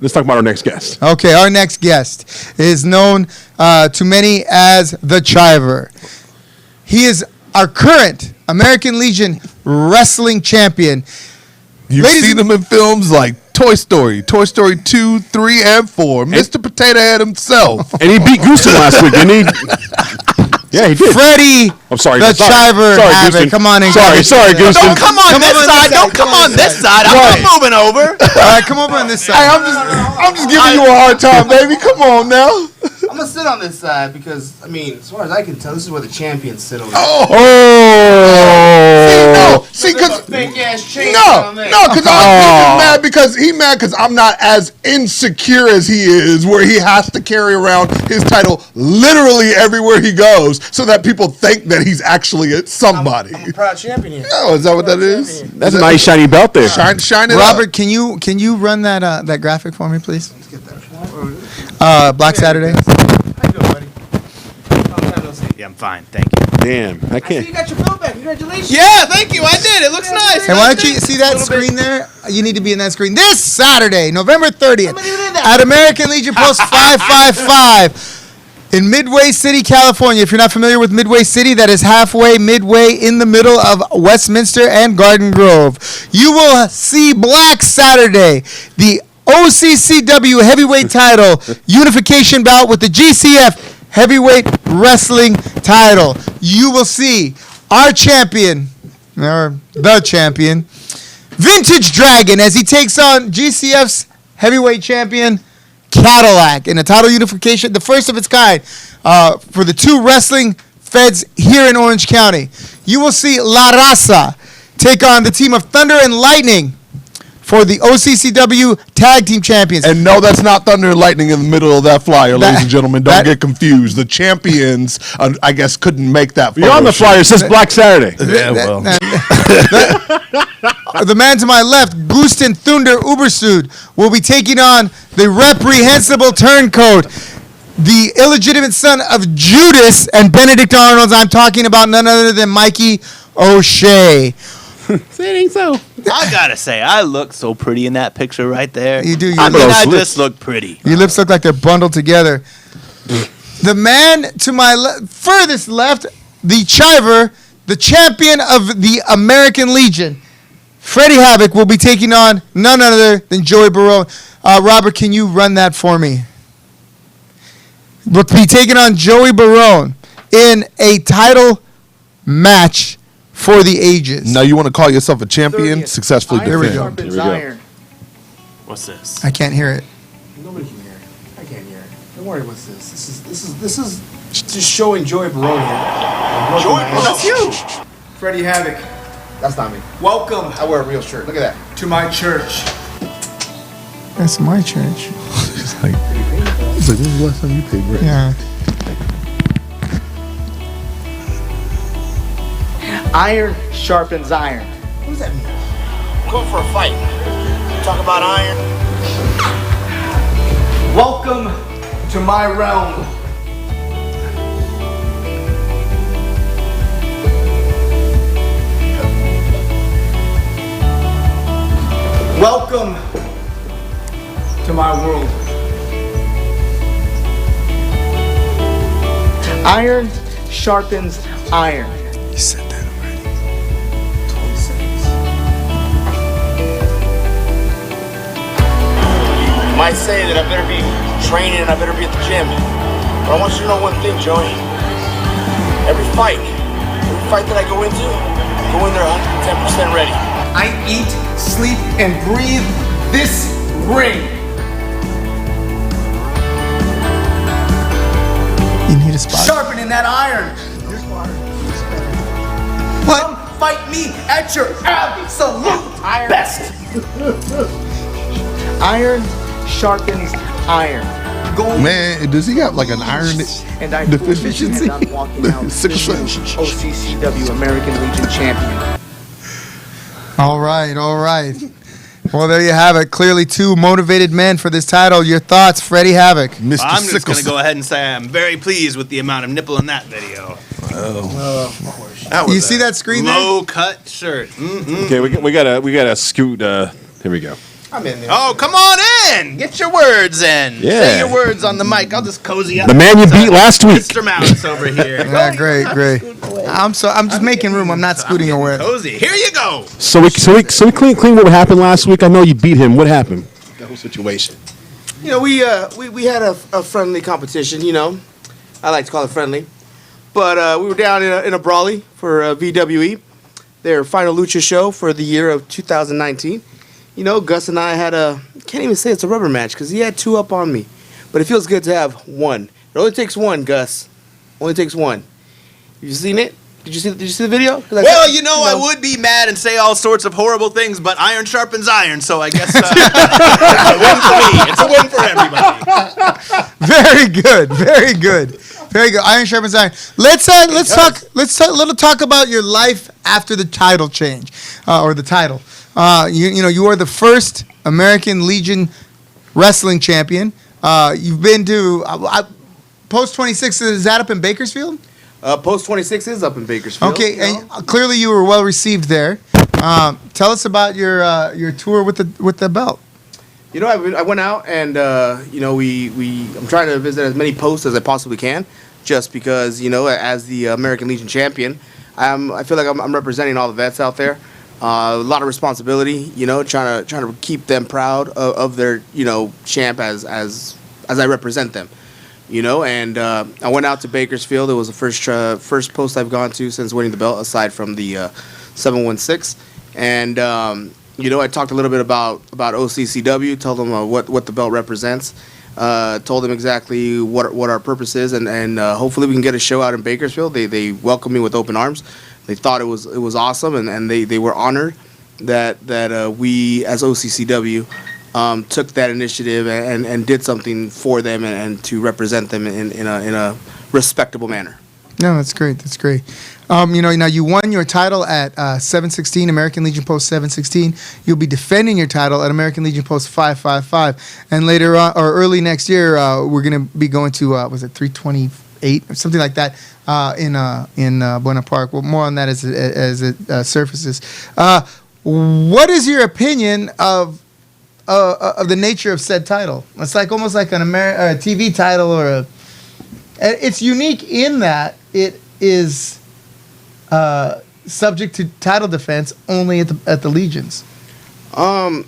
let's talk about our next guest. Okay, our next guest is known to many as the Chiver. He is our current American Legion wrestling champion. You've Ladies seen and- him in films like Toy Story 2, 3, and 4. Mr. Potato Head himself. And he beat Gooston last week, didn't he? Yeah, he did. Freddie, I'm sorry. the sorry. Chiver Sorry, Havoc. Gooston. Come on in. Sorry, guys. sorry, Gooston. don't come on this side. Don't come on this side. I'm not moving over. All right, come over on this Hey, side. I'm just giving you a hard time, baby. Come on now. I'm gonna sit on this side because, I mean, as far as I can tell, this is where the champions sit over. Oh. See, because fake ass chain No, down there. because he's mad because I'm not as insecure as he is, where he has to carry around his title literally everywhere he goes, so that people think that he's actually somebody. I'm a proud champion here. Oh, is that what that is? That's a nice shiny belt there. Shine it Robert, up. can you run that graphic for me, please? Black Saturday. How you doing, buddy? Yeah, I'm fine. Thank you. Damn, I I see can't. you got your belt back. Congratulations. Yeah, thank you. I did. It looks nice. Hey, why don't you see that screen there? You need to be in that screen this Saturday, November 30th, I'm not even in that. at American Legion Post 555 in Midway City, California. If you're not familiar with Midway City, that is halfway, midway in the middle of Westminster and Garden Grove. You will see Black Saturday, the OCCW heavyweight title unification bout with the GCF Heavyweight Wrestling title, you will see our champion, or the champion, Vintage Dragon, as he takes on GCF's heavyweight champion, Cadillac, in a title unification, the first of its kind, for the two wrestling feds here in Orange County. You will see La Raza take on the team of Thunder and Lightning for the OCCW Tag Team Champions. And no, that's not Thunder and Lightning in the middle of that flyer, ladies and gentlemen. Don't get confused. The champions, I guess, couldn't make that. You're on the flyer. It says Black Saturday. Yeah, well. The man to my left, Gusten Thunder Ubersud, will be taking on the reprehensible turncoat, the illegitimate son of Judas and Benedict Arnold's. I'm talking about none other than Mikey O'Shea. I gotta say, I look so pretty in that picture right there. You do. I just look pretty. Your lips look like they're bundled together. The man to my furthest left, the Chiver, the champion of the American Legion, Freddie Havoc, will be taking on none other than Joey Barone. Robert, can you run that for me? Will be taking on Joey Barone in a title match for the ages. Now you want to call yourself a champion? 30th. Successfully Iron defend. sharpens Here we go. iron. What's this? I can't hear it. Nobody can hear it. I can't hear it. Don't worry. What's this? This is just showing Joey Barone here. Joey Barone, that's you. Freddie Havoc. That's not me. Welcome I wear a real shirt. Look at that. to my church. That's my church. It's like, when was the last time you paid rent? Yeah. Iron sharpens iron. What does that mean? Going for a fight. Talk about iron. Welcome to my realm. Welcome to my world. Iron sharpens iron. You said that already. You might say that I better be training and I better be at the gym. But I want you to know one thing, Joey. Every fight that I go into, I go in there 110% ready. I eat, sleep, and breathe this ring. You need a spot. Sharpening that iron. Come fight me at your absolute best. Iron sharpens iron. Go Man, does he have like an iron And I deficiency? and I'm walking out Sickle the cell. OCCW American Legion champion. All right. Well, there you have it. Clearly two motivated men for this title. Your thoughts, Freddie Havoc? Mr. I'm just Sickle gonna go ahead and say I'm very pleased with the amount of nipple in that video. That was You see a that screen there? low cut shirt. Okay, we gotta scoot. Here we go. I'm in there. Oh, come on in! Get your words in. Yeah. Say your words on the mic. I'll just cozy up. The man you beat last week. Mr. Malice over here. Yeah, great. I'm just making room. I'm not scooting away. Cozy. Here you go. So we clean what happened last week. I know you beat him. What happened? The whole situation. You know, we had a friendly competition. You know, I like to call it friendly, but we were down in a brawly for VWE, their final lucha show for the year of 2019. You know, Gus and I had can't even say it's a rubber match because he had two up on me, but it feels good to have one. It only takes one, Gus. Only takes one. You seen it? Did you see the video? Well, you know, I would be mad and say all sorts of horrible things, but iron sharpens iron, so I guess it's a win for me. It's a win for everybody. Very good. Iron sharpens iron. Let's talk a little talk about your life after the title change, or the title. You are the first American Legion wrestling champion. You've been to Post 26. Is that up in Bakersfield? Post 26 is up in Bakersfield. Okay, you know? and clearly you were well received there. Tell us about your tour with the belt. You know, I went out and you know I'm trying to visit as many posts as I possibly can, just because, you know, as the American Legion champion, I feel like I'm representing all the vets out there. A lot of responsibility, you know, trying to keep them proud of their, you know, champ as I represent them. And I went out to Bakersfield. It was the first post I've gone to since winning the belt, aside from the 716. And I talked a little bit about OCCW, told them what the belt represents, told them exactly what our purpose is, and hopefully we can get a show out in Bakersfield. They welcomed me with open arms. They thought it was awesome, and they were honored that we as OCCW took that initiative and did something for them and to represent them in a respectable manner. No, that's great. That's great. Now you won your title at 716, American Legion Post 716. You'll be defending your title at American Legion Post 555. And later on, or early next year, we're going to be going to, was it 328 or something like that in Buena Park. Well, more on that as it surfaces. What is your opinion of the nature of said title? It's almost like a TV title it's unique in that it is subject to title defense only at the Legions. My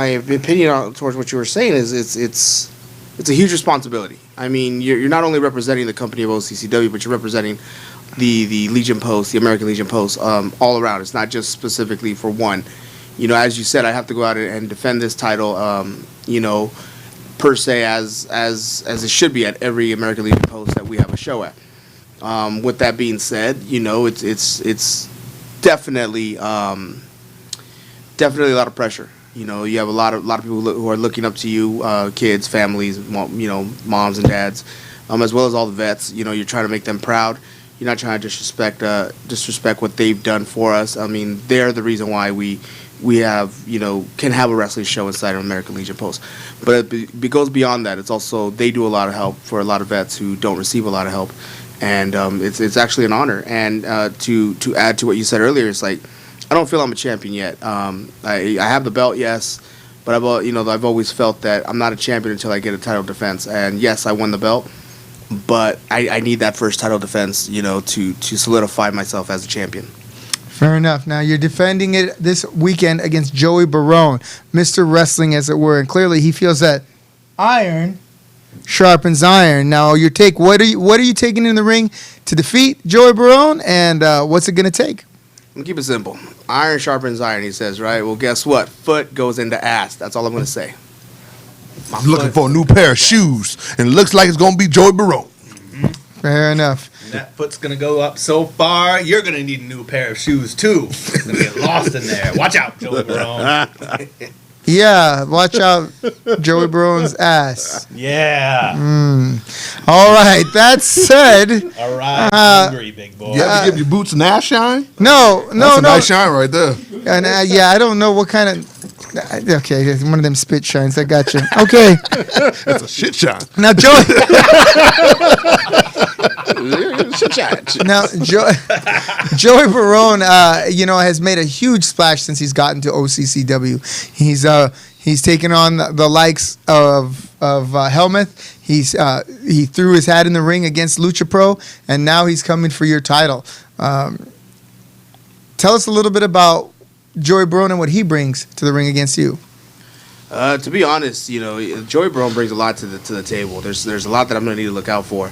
opinion towards what you were saying is it's a huge responsibility. I mean, you're not only representing the company of OCCW, but you're representing the Legion Post, the American Legion Post, all around. It's not just specifically for one. As you said, I have to go out and defend this title. Per se, as it should be at every American Legion Post that we have a show at. With that being said, it's definitely definitely a lot of pressure. You have a lot of people who are looking up to you, kids, families, moms and dads, as well as all the vets. You're trying to make them proud. You're not trying to disrespect what they've done for us. I mean, they're the reason why we have, can have a wrestling show inside of American Legion Post. But it goes beyond that. It's also, they do a lot of help for a lot of vets who don't receive a lot of help. And it's actually an honor. And to add to what you said earlier, it's like, I don't feel I'm a champion yet. I have the belt, yes. But I've always felt that I'm not a champion until I get a title defense. And yes, I won the belt. But I need that first title defense, to solidify myself as a champion. Fair enough. Now, you're defending it this weekend against Joey Barone, Mr. Wrestling, as it were. And clearly, he feels that iron sharpens iron. Now, your take, what are you taking in the ring to defeat Joey Barone, and what's it going to take? I'm going to keep it simple. Iron sharpens iron, he says, right? Well, guess what? Foot goes into ass. That's all I'm going to say. I'm looking for a new pair of shoes, and it looks like it's going to be Joey Barone. Fair enough. And that foot's going to go up so far, you're going to need a new pair of shoes, too. It's going to get lost in there. Watch out, Joey Barone. Yeah, watch out, Joey Barone's ass. Yeah. All right, that said. All right, hungry, big boy. You have to give your boots an ass shine? No. That's a nice shine right there. And I don't know what kind of. Okay, one of them spit shines. I got you. Okay. That's a shit shine. Now, Joey. Now, Joey Barone, has made a huge splash since he's gotten to OCCW. He's taken on the likes of Helmuth. He threw his hat in the ring against Lucha Pro, and now he's coming for your title. Tell us a little bit about Joey Barone and what he brings to the ring against you. To be honest, Joey Barone brings a lot to the table. There's a lot that I'm going to need to look out for.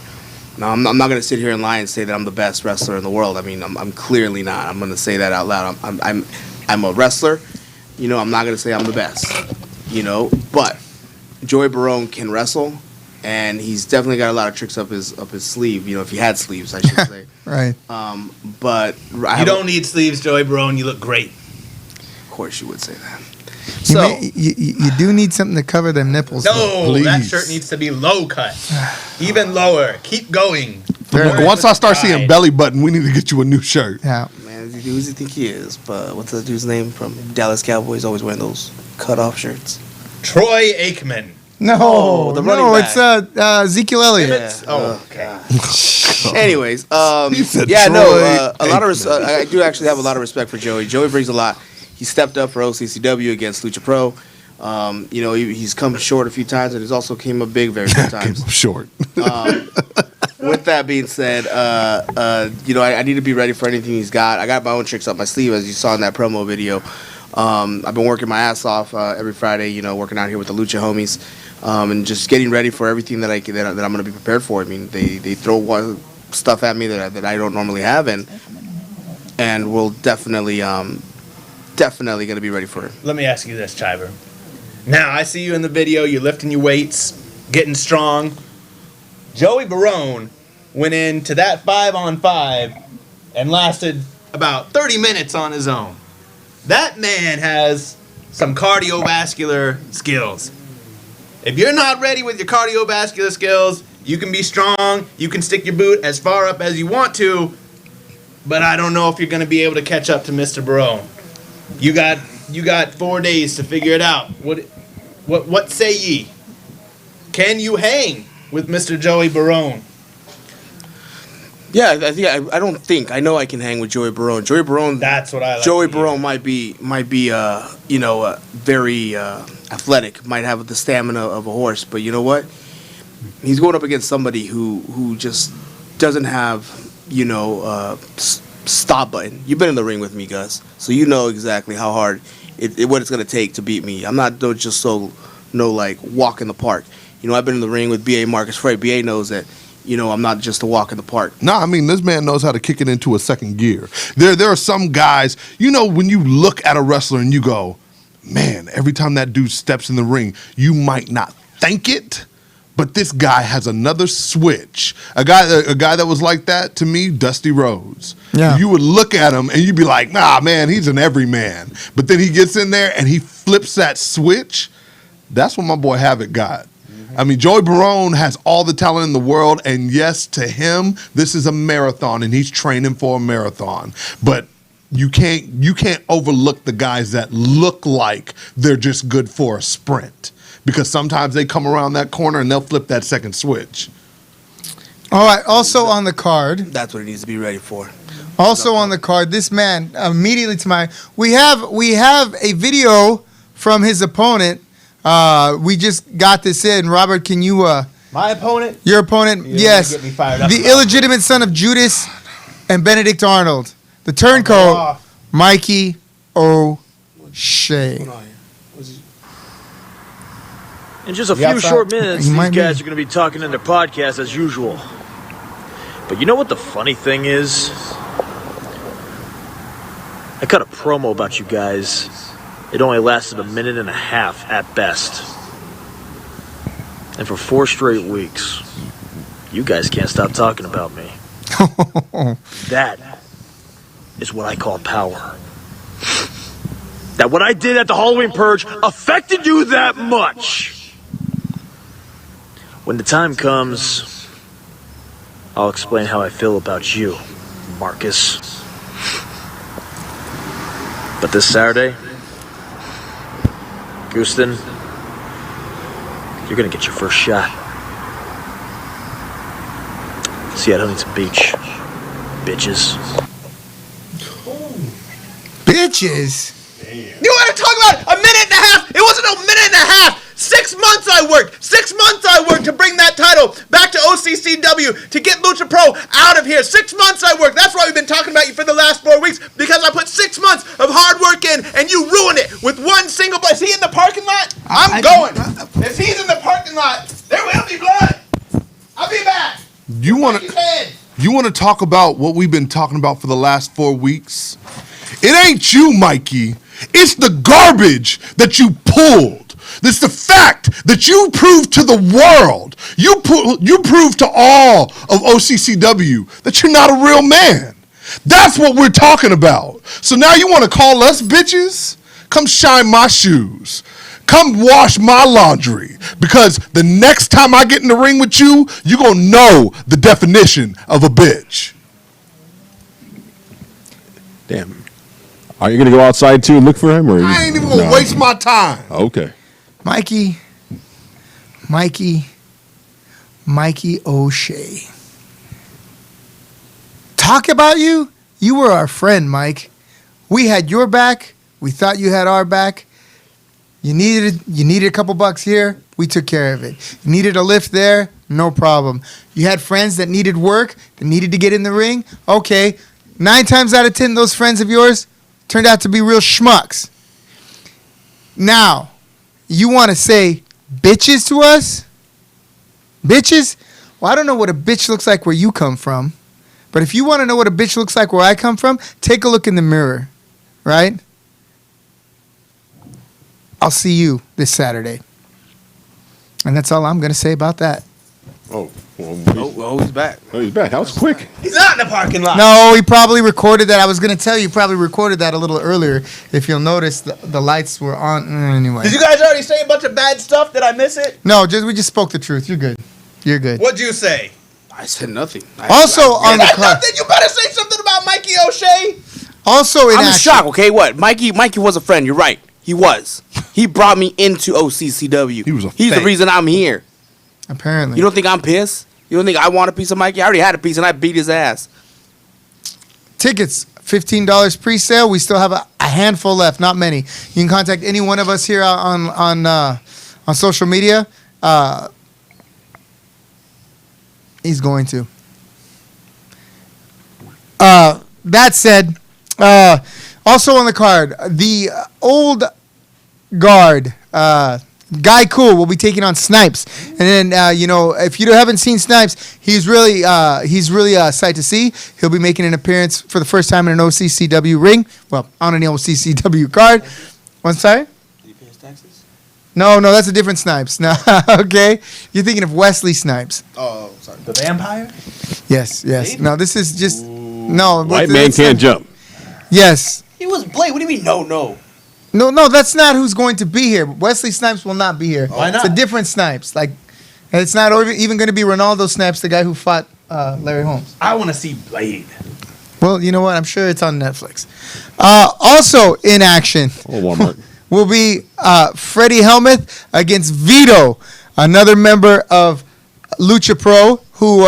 Now, I'm not going to sit here and lie and say that I'm the best wrestler in the world. I mean, I'm clearly not. I'm going to say that out loud. I'm a wrestler. I'm not going to say I'm the best. But Joey Barone can wrestle, and he's definitely got a lot of tricks up his sleeve. If he had sleeves, I should say. Right. But you don't need sleeves, Joey Barone. You look great. Of course, you would say that. You do need something to cover them nipples. No, that shirt needs to be low cut. Even lower. Keep going. Once I start seeing belly button, we need to get you a new shirt. Yeah. Man, who does he think he is? But what's that dude's name from Dallas Cowboys? Always wearing those cut-off shirts. Troy Aikman. No, the running back. It's Ezekiel Elliott. Yeah. Oh, okay. Anyways, He said a lot of Aikman. I do actually have a lot of respect for Joey. Joey brings a lot. He stepped up for OCCW against Lucha Pro. He's come short a few times, and he's also came up big very few times. Came up short. With that being said, I need to be ready for anything he's got. I got my own tricks up my sleeve, as you saw in that promo video. I've been working my ass off every Friday, working out here with the Lucha homies. and just getting ready for everything that I'm going to be prepared for. I mean, they throw stuff at me that I don't normally have, and we'll definitely going to be ready for it. Let me ask you this, Chiver. Now, I see you in the video. You're lifting your weights, getting strong. Joey Barone went into that 5-on-5 and lasted about 30 minutes on his own. That man has some cardiovascular skills. If you're not ready with your cardiovascular skills, you can be strong, you can stick your boot as far up as you want to, but I don't know if you're going to be able to catch up to Mr. Barone. You got 4 days to figure it out. What say ye? Can you hang with Mr. Joey Barone? Yeah, I know I can hang with Joey Barone. Joey Barone. That's what I like. Joey Barone might be very athletic, might have the stamina of a horse, but you know what? He's going up against somebody who just doesn't have stop button. You've been in the ring with me, Gus, so you know exactly how hard what it's going to take to beat me. I'm not just like walk in the park. I've been in the ring with B.A. Marcus Frey. B.A. knows that. I'm not just a walk in the park. No, I mean, this man knows how to kick it into a second gear. There are some guys, when you look at a wrestler and you go, man, every time that dude steps in the ring, you might not think it, but this guy has another switch. A guy that was like that to me, Dusty Rhodes. Yeah. You would look at him and you'd be like, nah, man, he's an everyman. But then he gets in there and he flips that switch. That's what my boy Havoc got. I mean, Joey Barone has all the talent in the world, and yes, to him, this is a marathon, and he's training for a marathon. But you can't overlook the guys that look like they're just good for a sprint, because sometimes they come around that corner and they'll flip that second switch. All right. Also on the card. That's what he needs to be ready for. Also on the card, this man immediately to my. We have a video from his opponent. We just got this in. Robert, can you? My opponent? Your opponent? Yes. Get me fired up The illegitimate son of Judas and Benedict Arnold. The turncoat, Mikey O'Shea. In just a few short minutes, these guys are going to be talking in their podcast as usual. But you know what the funny thing is? I cut a promo about you guys. It only lasted a minute and a half at best. And for 4 straight weeks, you guys can't stop talking about me. That is what I call power. That what I did at the Halloween Purge affected you that much. When the time comes, I'll explain how I feel about you, Marcus. But this Saturday, Houston, you're gonna get your first shot. See you at Huntington Beach, bitches. Bitches? You want to talk about a minute and a half? It wasn't a minute and a half. 6 months I worked. 6 months I worked to bring that title back to OCCW, to get Lucha Pro out of here. 6 months I worked. That's why we've been talking about you for the last 4 weeks, because I put 6 months of hard work in, and you ruined it with one single blow. Is he in the parking lot? I'm going. If he's in the parking lot, there will be blood. I'll be back. You want to talk about what we've been talking about for the last 4 weeks? It ain't you, Mikey. It's the garbage that you pulled. It's the fact that you proved to the world, you proved to all of OCCW that you're not a real man. That's what we're talking about. So now you want to call us bitches? Come shine my shoes. Come wash my laundry. Because the next time I get in the ring with you, you're going to know the definition of a bitch. Damn. Are you going to go outside too and look for him? Or I ain't even going to waste my time. Okay. Mikey O'Shea. Talk about you? You were our friend, Mike. We had your back. We thought you had our back. You needed a couple bucks here. We took care of it. You needed a lift there. No problem. You had friends that needed work, that needed to get in the ring. Okay. 9 times out of 10, those friends of yours turned out to be real schmucks. Now, you want to say bitches to us? Bitches? Well, I don't know what a bitch looks like where you come from. But if you want to know what a bitch looks like where I come from, take a look in the mirror, right? I'll see you this Saturday. And that's all I'm going to say about that. Oh, well, Oh, he's back. oh, he's back. That was quick. He's not in the parking lot. No, he probably recorded that. I was going to tell you, probably recorded that a little earlier. If you'll notice, the lights were on. Anyway. Did you guys already say a bunch of bad stuff? Did I miss it? No, we just spoke the truth. You're good. You're good. What'd you say? I said nothing. Also on the That's card. nothing. You better say something about Mikey O'Shea. Also in I'm in action. shock. Okay, what? Mikey was a friend. You're right. He was. He brought me into OCCW. He was a He's the fake. reason I'm here. Apparently. You don't think I'm pissed? You don't think I want a piece of Mikey? I already had a piece and I beat his ass. Tickets, $15 pre-sale. We still have a handful left, not many. You can contact any one of us here on social media. He's going to. That said, also on the card, the old guard, Guy Cool will be taking on Snipes, and then if you haven't seen Snipes, he's really a sight to see. He'll be making an appearance for the first time in an OCCW ring. Well, on an OCCW card. One sorry. Did he pay his taxes? No, that's a different Snipes. No, okay, you're thinking of Wesley Snipes. Oh, sorry. The vampire? Yes. Blade? No, this is just no. White man can't jump. Yes. He was Blade. What do you mean? No. No, that's not who's going to be here. Wesley Snipes will not be here. Why not? It's a different Snipes. Like, it's not even going to be Ronaldo Snipes, the guy who fought Larry Holmes. I want to see Blade. Well, you know what? I'm sure it's on Netflix. Also in action Oh, Walmart. will be Freddie Helmuth against Vito, another member of Lucha Pro, who,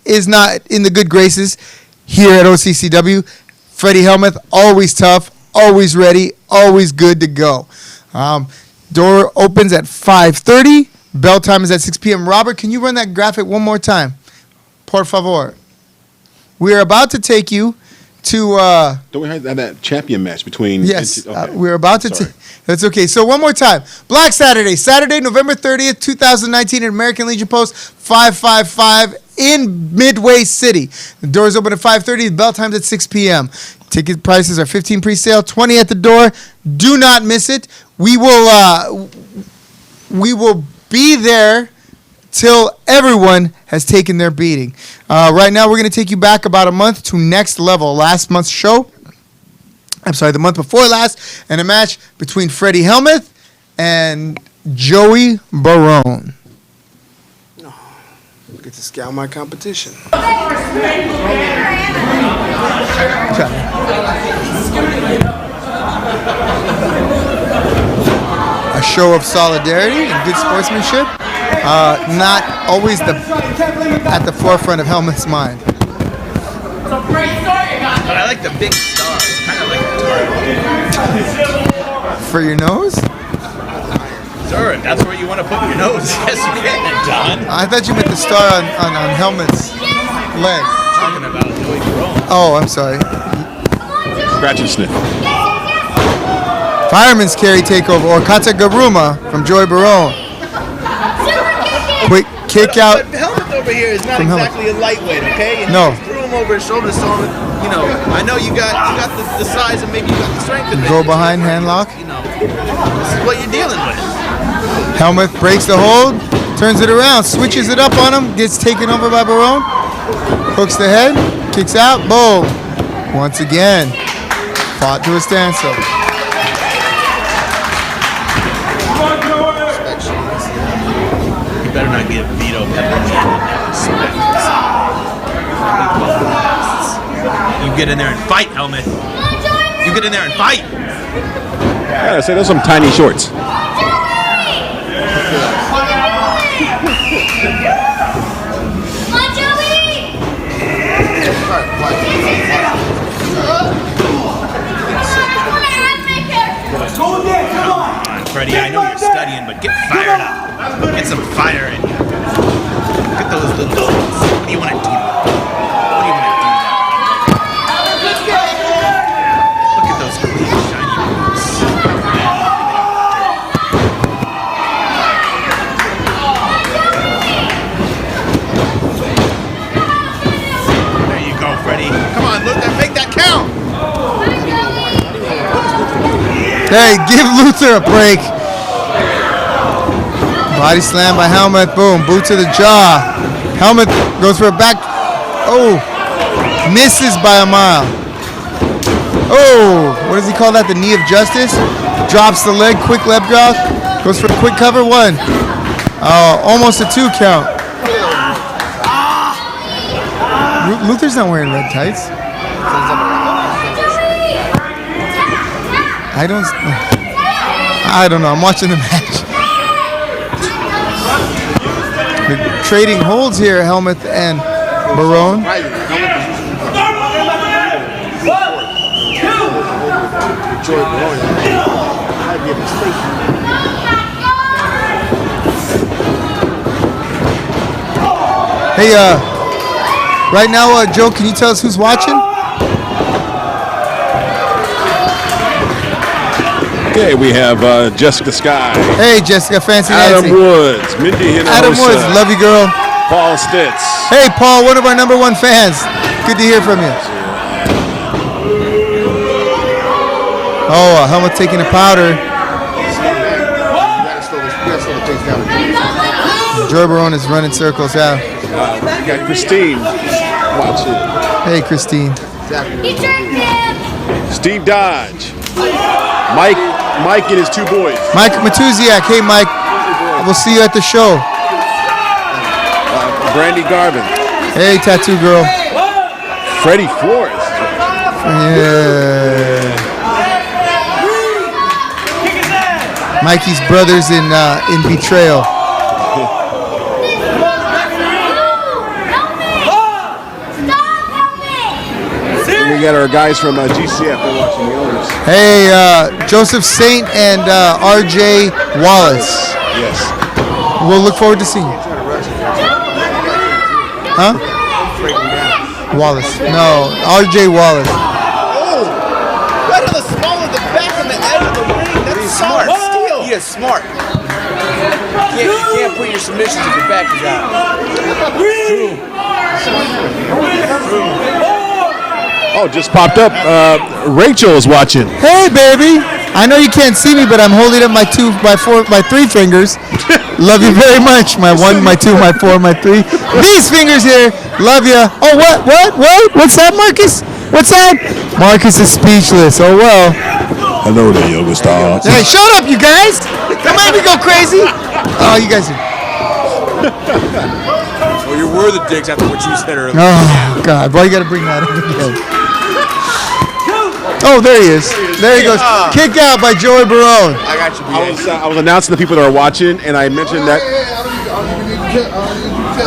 is not in the good graces here at OCCW. Freddie Helmuth, always tough, always ready, always good to go. Door opens at 5:30. Bell time is at 6 p.m. Robert, can you run that graphic one more time? Por favor. We are about to take you to... Don't we have that champion match between... Yes, Okay. we're about to... Sorry. That's okay. So one more time. Black Saturday, November 30th, 2019 at American Legion Post 555 in Midway City. The doors open at 5:30. The bell time's at 6 p.m. Ticket prices are $15 pre-sale, $20 at the door. Do not miss it. We will be there till everyone has taken their beating. Right now, we're going to take you back about a month to Next Level, last month's show. The month before last, and a match between Freddie Helmuth and Joey Barone. Get to scout my competition. A show of solidarity and good sportsmanship. Not always at the forefront of Helmuth's mind. But I like the big star. It's kind of like a target. For your nose? Sure, if that's where you want to put your nose. Yes, you can, John. I thought you meant the star on Helmut's leg. Talking about Joey Barone. Oh, I'm sorry. Scratch and sniff. Fireman's carry takeover or Katagaruma from Joey Barone. Quick kick out. But Helmut over here is not From Helmut. exactly a lightweight, okay? And No. he just threw him over his shoulder, so I know you got the size and maybe you got the strength. of it. Go behind handlock. This is what you're dealing with. Helmuth breaks the hold, turns it around, switches it up on him, gets taken over by Barone, hooks the head, kicks out, boom. Once again, fought to a standstill. You better not give Vito pepperoni respect. You get in there and fight, Helmut. You get in there and fight. I gotta say, those are some tiny shorts. Freddie, I know you're studying, but get fired up. Get some fire in you. Look at those little dogs. What do you want to do? What do you want to do now? Look at those clean, shiny boots. Hey, give Luther a break. Body slam by Helmuth. Boom. Boot to the jaw. Helmuth goes for a back. Oh. Misses by a mile. Oh. What does he call that? The knee of justice? Drops the leg. Quick leg drop. Goes for a quick cover. 1. Almost a 2 count. Luther's not wearing red tights. I don't know. I'm watching the match. They're trading holds here, Helmuth and Barone. Hey, right now, Joe, can you tell us who's watching? Okay, we have Jessica Sky. Hey, Jessica, fancy Adam Nancy. Woods, Mindy Hinojosa. Adam Woods, love you, girl. Paul Stitz. Hey, Paul, one of our #1 fans. Good to hear from you. Oh, Helmut taking a powder. Joy Barone is running circles, yeah. We got Christine watching. Hey, Christine. Steve Dodge. Mike and his 2 boys. Mike Matuziak. Hey, Mike. We'll see you at the show. Brandy Garvin. Hey, tattoo girl. Freddie Flores. Yeah. Mikey's brothers in Betrayal. And we got our guys from GCF. They're watching the owners. Hey, Joseph Saint and RJ Wallace. Yes. We'll look forward to seeing you. Huh? Wallace. No, RJ Wallace. Oh! Right on the small of the back and the edge of the ring. That's smart. Steel. He is smart. You can't put your submissions if your back is out. Oh, just popped up. Rachel is watching. Hey, baby. I know you can't see me, but I'm holding up my 3 fingers. Love you very much. My 1, my 2, my 4, my 3. These fingers here. Love you. Oh, what? What's that, Marcus? What's that? Marcus is speechless. Oh, well. Hello there, yoga stars. Hey, shut up, you guys. Don't make me go crazy. Oh, you guys are... Well, you were the dicks after what you said earlier. Oh, God. Why you got to bring that up again? Oh, there he is. There he goes. Kick out by Joey Barone. I got you, I was announcing the people that are watching, and I mentioned that.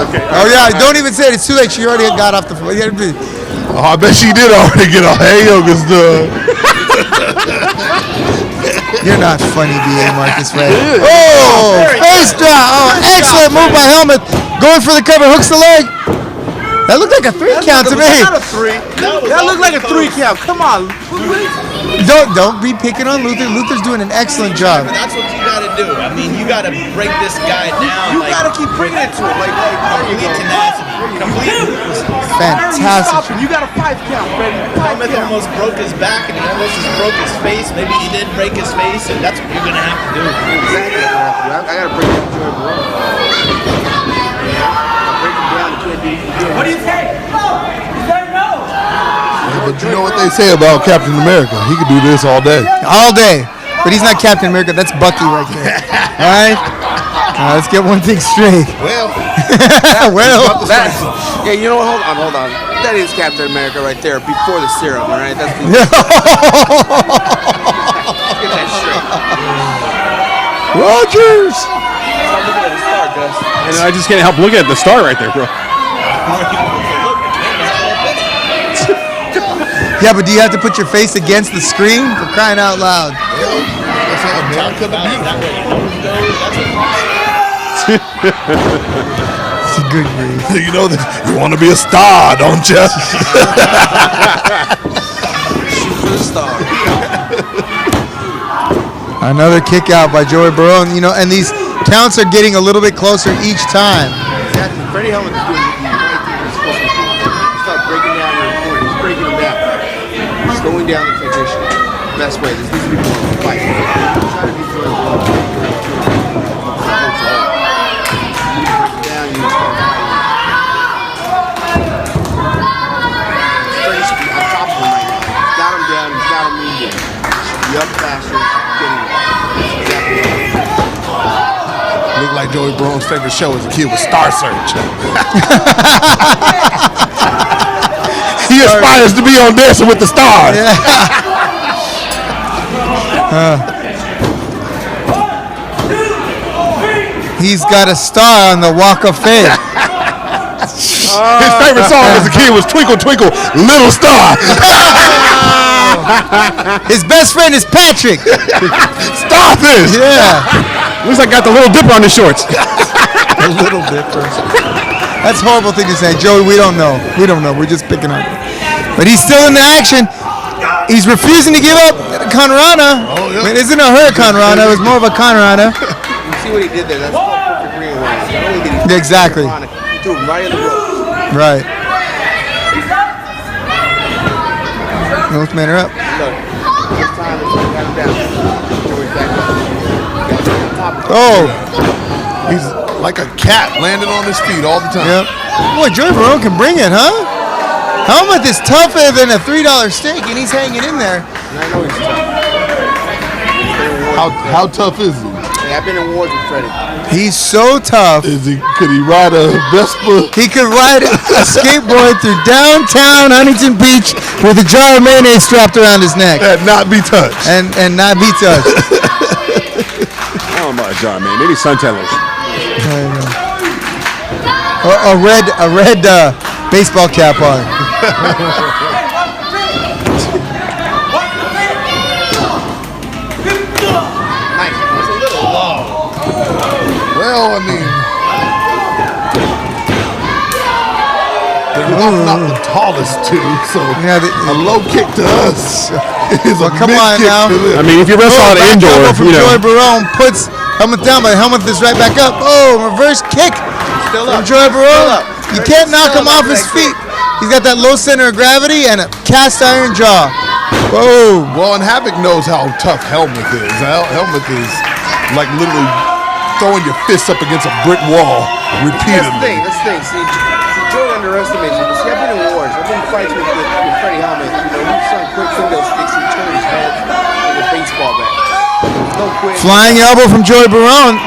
Okay. Oh, yeah. Don't even say it. It's too late. She already got off the floor. Oh, I bet she did already get off. Hey, yoga's done. You're not funny, B.A. Marcus Ray. Oh, face drop. Oh, excellent move by Helmuth. Going for the cover. Hooks the leg. That looked like a 3 count to me. Not a 3. That looked like a 3 count. Come on. Don't be picking on Luther. Luther's doing an excellent job. That's what you gotta do. I mean, you gotta break this guy down. You gotta keep bringing it to him. Like complete tenacity. Complete. Fantastic. You got a 5 count, Freddie. Helmuth almost broke his back and he almost just broke his face. Maybe he did break his face, and that's what you're gonna have to do. Exactly. I gotta break down Joey Barone. Break him down. What do you say? But you know what they say about Captain America? He could do this all day. All day. But he's not Captain America. That's Bucky right there. All right? Let's get one thing straight. Well. Yeah, you know what? Hold on. That is Captain America right there before the serum, all right? That's the... Get that straight. Rogers! Stop looking at the star, Gus. And I just can't help looking at the star right there, bro. Yeah, but do you have to put your face against the screen? For crying out loud. It's a good grief. You know that you want to be a star, don't you? Shoot for the star. Another kick out by Joey Barone. You know, and these counts are getting a little bit closer each time. Exactly. Freddie Helmuth is doing the right thing he's supposed to do. You start breaking down your opponent. He's breaking them down. He's slowing down the transition. the best way. This needs to be more of a fight. Try to be doing more. Down, you start fighting. Straight should be on top of him right now. He's got him down. He's got him moving. Be up faster. Getting him. Look like Joey Brown's favorite show as a kid was Star Search. He aspires to be on Dancing with the Stars. He's got a star on the Walk of Fame. His favorite song as a kid was Twinkle Twinkle Little Star. His best friend is Patrick. Stop this. Yeah. Looks like got the little dipper on his shorts. A little different. That's a horrible thing to say. Joey, we don't know. We don't know. We're just picking on him. But he's still in the action. He's refusing to give up Conrana. Oh, yeah. I mean, it isn't a her Conrana. It was more of a Conrana. You see what he did there? That's called perfect green one. Not only did he Exactly. he threw him right in the ropes. Right. Both men are up. Look, this time it's got him down. Joey's back up. Oh. He's like a cat landing on his feet all the time. Yep. Boy, Joey Barone can bring it, huh? Helmet is tougher than a $3 steak, and he's hanging in there. I know he's tough. How tough is he? Yeah, I've been in wars with Freddie. He's so tough. Could he ride a Vespa? He could ride a skateboard through downtown Huntington Beach with a jar of mayonnaise strapped around his neck. And not be touched. And not be touched. I don't know about John, man. Maybe Suntailers. A red baseball cap on. Well, I mean, they're not the tallest two, so Yeah, a low kick to us is a come mid on kick now. to them. I mean, if you wrestle out of Back indoor, elbow from you know. Joey Barone puts helmet down, but helmet is right back up. Oh, reverse kick Still from up. Joey Barone. Still up. You can't knock Still him up off his after that feet. He's got that low center of gravity and a cast iron jaw. Whoa. Well, and Havoc knows how tough Helmuth is. Helmuth is like literally throwing your fists up against a brick wall repeatedly. That's the thing. See, Joey underestimates him. See, I've been in wars. I've been in fights with Freddie Helmuth. You know, he's some quick finger sticks and turn his head like a baseball bat. There's no quick. Flying elbow from Joey Barone.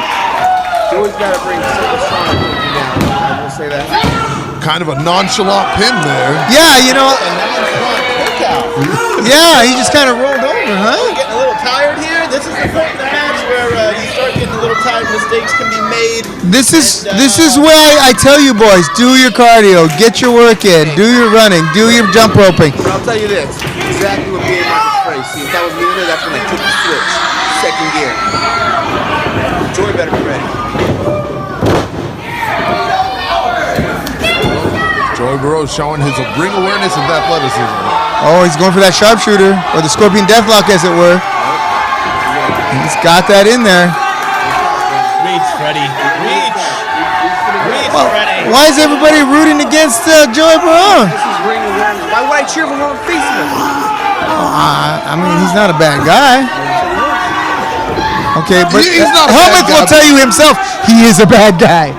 Joey's got to bring something strong to him down. I will say that. Kind of a nonchalant pin there. Yeah, you know. Yeah, he just kind of rolled over, huh? Getting a little tired here. This is the point in the match where you start getting a little tired. Mistakes can be made. This is where I tell you boys, do your cardio, get your work in, do your running, do your jump roping. But I'll tell you this. Exactly what being Marcus Frey. See, if that was me in there, that's when I took the switch. Second gear. Joey better be ready. Joey Burrow showing his ring awareness and athleticism. Oh, he's going for that sharpshooter, or the scorpion deathlock, as it were. He's got that in there. Reach, Freddie. Reach. Reach, Freddie. Why is everybody rooting against Joey Barone? This is ring awareness. Why would I cheer for him facing him? I mean, he's not a bad guy. Okay, but He's not a bad Helmuth guy, will tell you himself he is a bad guy.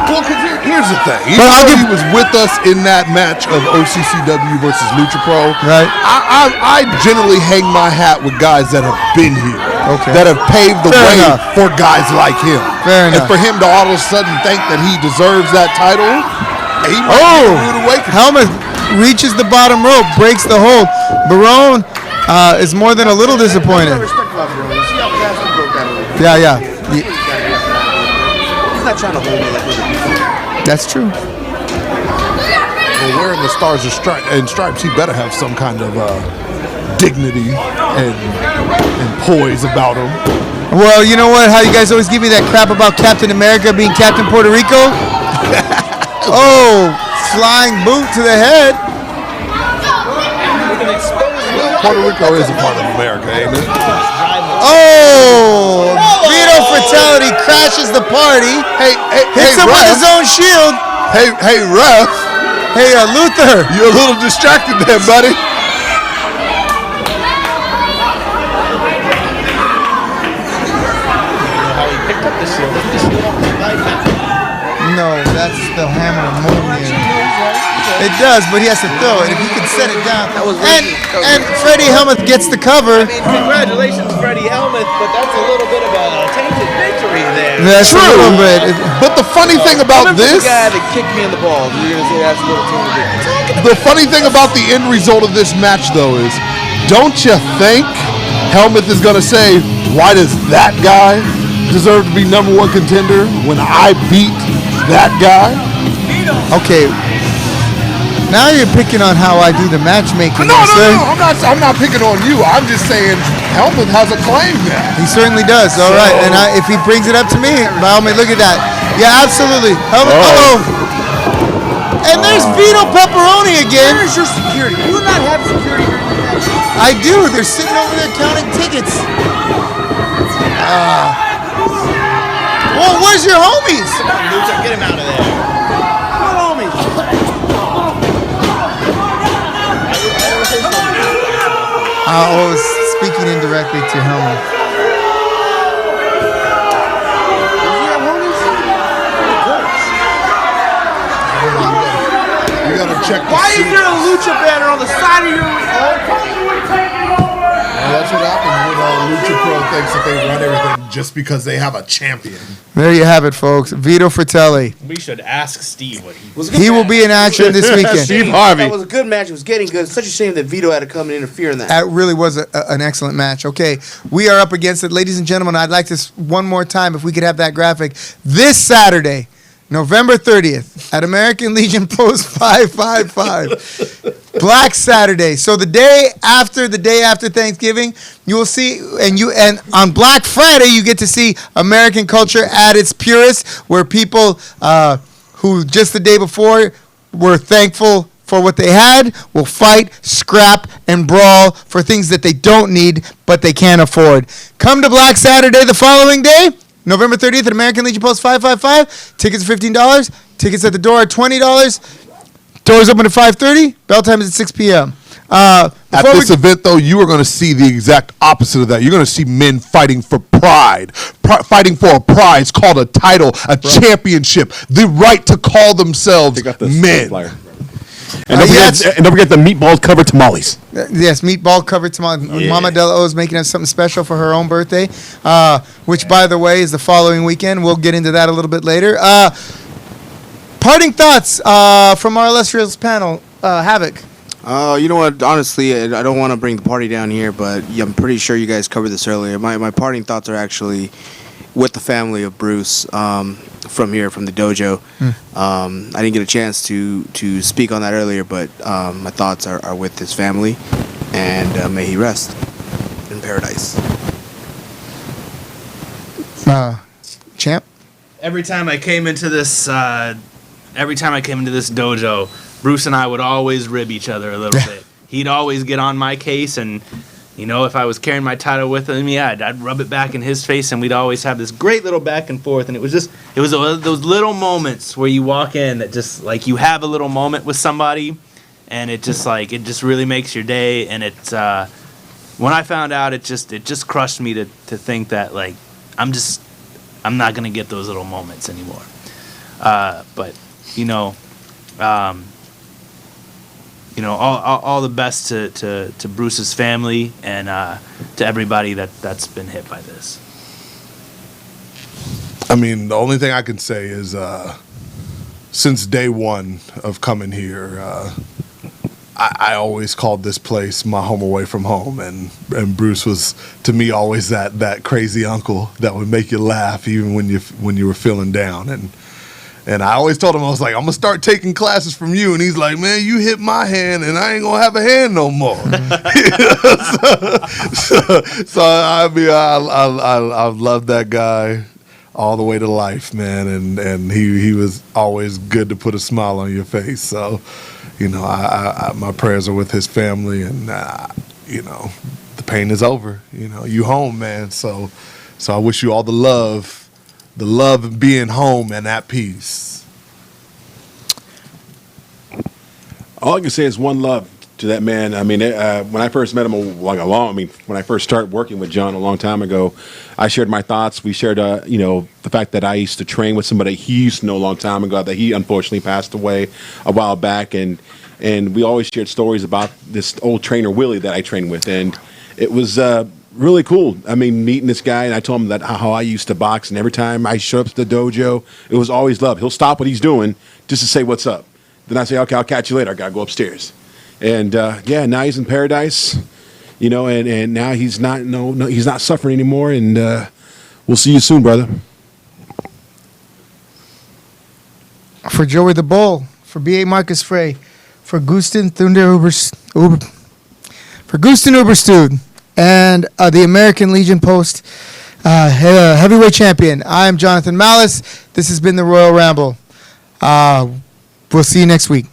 Well, because here's the thing. Even But I'll though give- he was with us in that match of OCCW versus Lucha Pro, Right. I generally hang my hat with guys that have been here, Okay. that have paved the Fair way enough. for guys like him. Fair And enough. for him to all of a sudden think that he deserves that title, he might be a rude awakening. Helmuth reaches the bottom rope, breaks the hold. Barone is more than a little disappointed. I respect about Barone. You see how fast he broke that ring? Yeah. He's not trying to hold me like other people. That's true. Well, wearing the stars and stripes, he better have some kind of dignity and poise about him. Well, you know what? How you guys always give me that crap about Captain America being Captain Puerto Rico? Oh, flying boot to the head. Puerto Rico is a part of America, ain't it? Oh, Vito Fratelli crashes the party. Hits him with his own shield. Hey, ref. Hey, Luther. You're a little distracted there, buddy. cut the shield. Doesn't the shield have to slide back? No, that's the hammer of Monier. It does, but he has to throw it. If he can set it down. And Freddie Helmuth gets the cover. I mean, congratulations, Freddie Helmuth, but that's a little bit of a tainted victory there. That's a little bit. But the funny thing about this, The guy that kicked me in the balls. You're gonna say that's a little too ridiculous. the funny thing about the end result of this match, though, is don't you think Helmuth is going to say, why does that guy deserve to be number one contender when I beat that guy? Okay. Now you're picking on how I do the matchmaking. No, sir. I'm not picking on you. I'm just saying Helmuth has a claim there. He certainly does. All right. And if he brings it up to me, by all means, look at that. Yeah, absolutely. Helmuth. Uh-oh. And there's Vito Pepperoni again. Where's your security? Do you not have security during the match? I do. They're sitting over there counting tickets. Well, where's your homies? Come on, Lucha, get him out of there. What homies? I was speaking indirectly to Helmuth. You gotta check. Why is there a lucha banner on the side of your? That's what happens when Lucha Pro thinks that they run everything just because they have a champion. There you have it, folks. Vito Fratelli. We should ask Steve what he... He will be in action this weekend. Steve Harvey. That was a good match. It was getting good. It's such a shame that Vito had to come and interfere in that. That really was an excellent match. Okay, we are up against it. Ladies and gentlemen, I'd like this one more time, if we could have that graphic. This Saturday, November 30th, at American Legion Post 555. Black Saturday. So the day after Thanksgiving, you will see, and on Black Friday, you get to see American culture at its purest, where people who just the day before were thankful for what they had will fight, scrap, and brawl for things that they don't need but they can't afford. Come to Black Saturday the following day, November 30th at American Legion Post 555. Tickets are $15. Tickets at the door are $20. Doors open at 5:30. Bell time is at 6 p.m. At this event, though, you are going to see the exact opposite of that. You're going to see men fighting for pride, fighting for a prize called a title, a championship, the right to call themselves men. Flyer. And don't forget the meatball covered tamales. Yes, meatball covered tamales. Yeah. Mama Del O is making us something special for her own birthday, which, by the way, is the following weekend. We'll get into that a little bit later. Parting thoughts from our illustrious panel. Havoc. You know what? Honestly, I don't want to bring the party down here, but I'm pretty sure you guys covered this earlier. My parting thoughts are actually with the family of Bruce from here, from the dojo. I didn't get a chance to speak on that earlier, but my thoughts are with his family, and may he rest in paradise. Champ? Every time I came into this dojo, Bruce and I would always rib each other a little bit. He'd always get on my case, and if I was carrying my title with him, I'd rub it back in his face, and we'd always have this great little back and forth. And it was those little moments where you walk in that just like you have a little moment with somebody, and it just really makes your day. And it's when I found out, it just crushed me to think that like I'm not gonna get those little moments anymore. But all the best to Bruce's family and to everybody that's been hit by this. I mean, the only thing I can say is since day one of coming here, I always called this place my home away from home, and Bruce was to me always that crazy uncle that would make you laugh even when you were feeling down. And I always told him, I was like, I'm gonna start taking classes from you, and he's like, man, you hit my hand, and I ain't gonna have a hand no more. so I mean, I love that guy all the way to life, man, and he was always good to put a smile on your face. So, I my prayers are with his family, and the pain is over. You home, man. So I wish you all the love of being home and at peace. All I can say is one love to that man. I mean, when I first met him, when I first started working with John a long time ago, I shared my thoughts. We shared, the fact that I used to train with somebody he used to know a long time ago, that he unfortunately passed away a while back, and we always shared stories about this old trainer Willie that I trained with, and it was really cool. I mean, meeting this guy, and I told him that how I used to box, and every time I showed up to the dojo, it was always love. He'll stop what he's doing just to say what's up. Then I say, okay, I'll catch you later. I gotta go upstairs. And now he's in paradise, and now he's not he's not suffering anymore. And we'll see you soon, brother. For Joey the Bull, for B.A. Marcus Frey, for Gusten Uberstud, and the American Legion Post heavyweight champion. I am Jonathan Malice. This has been the Royal Ramble. We'll see you next week.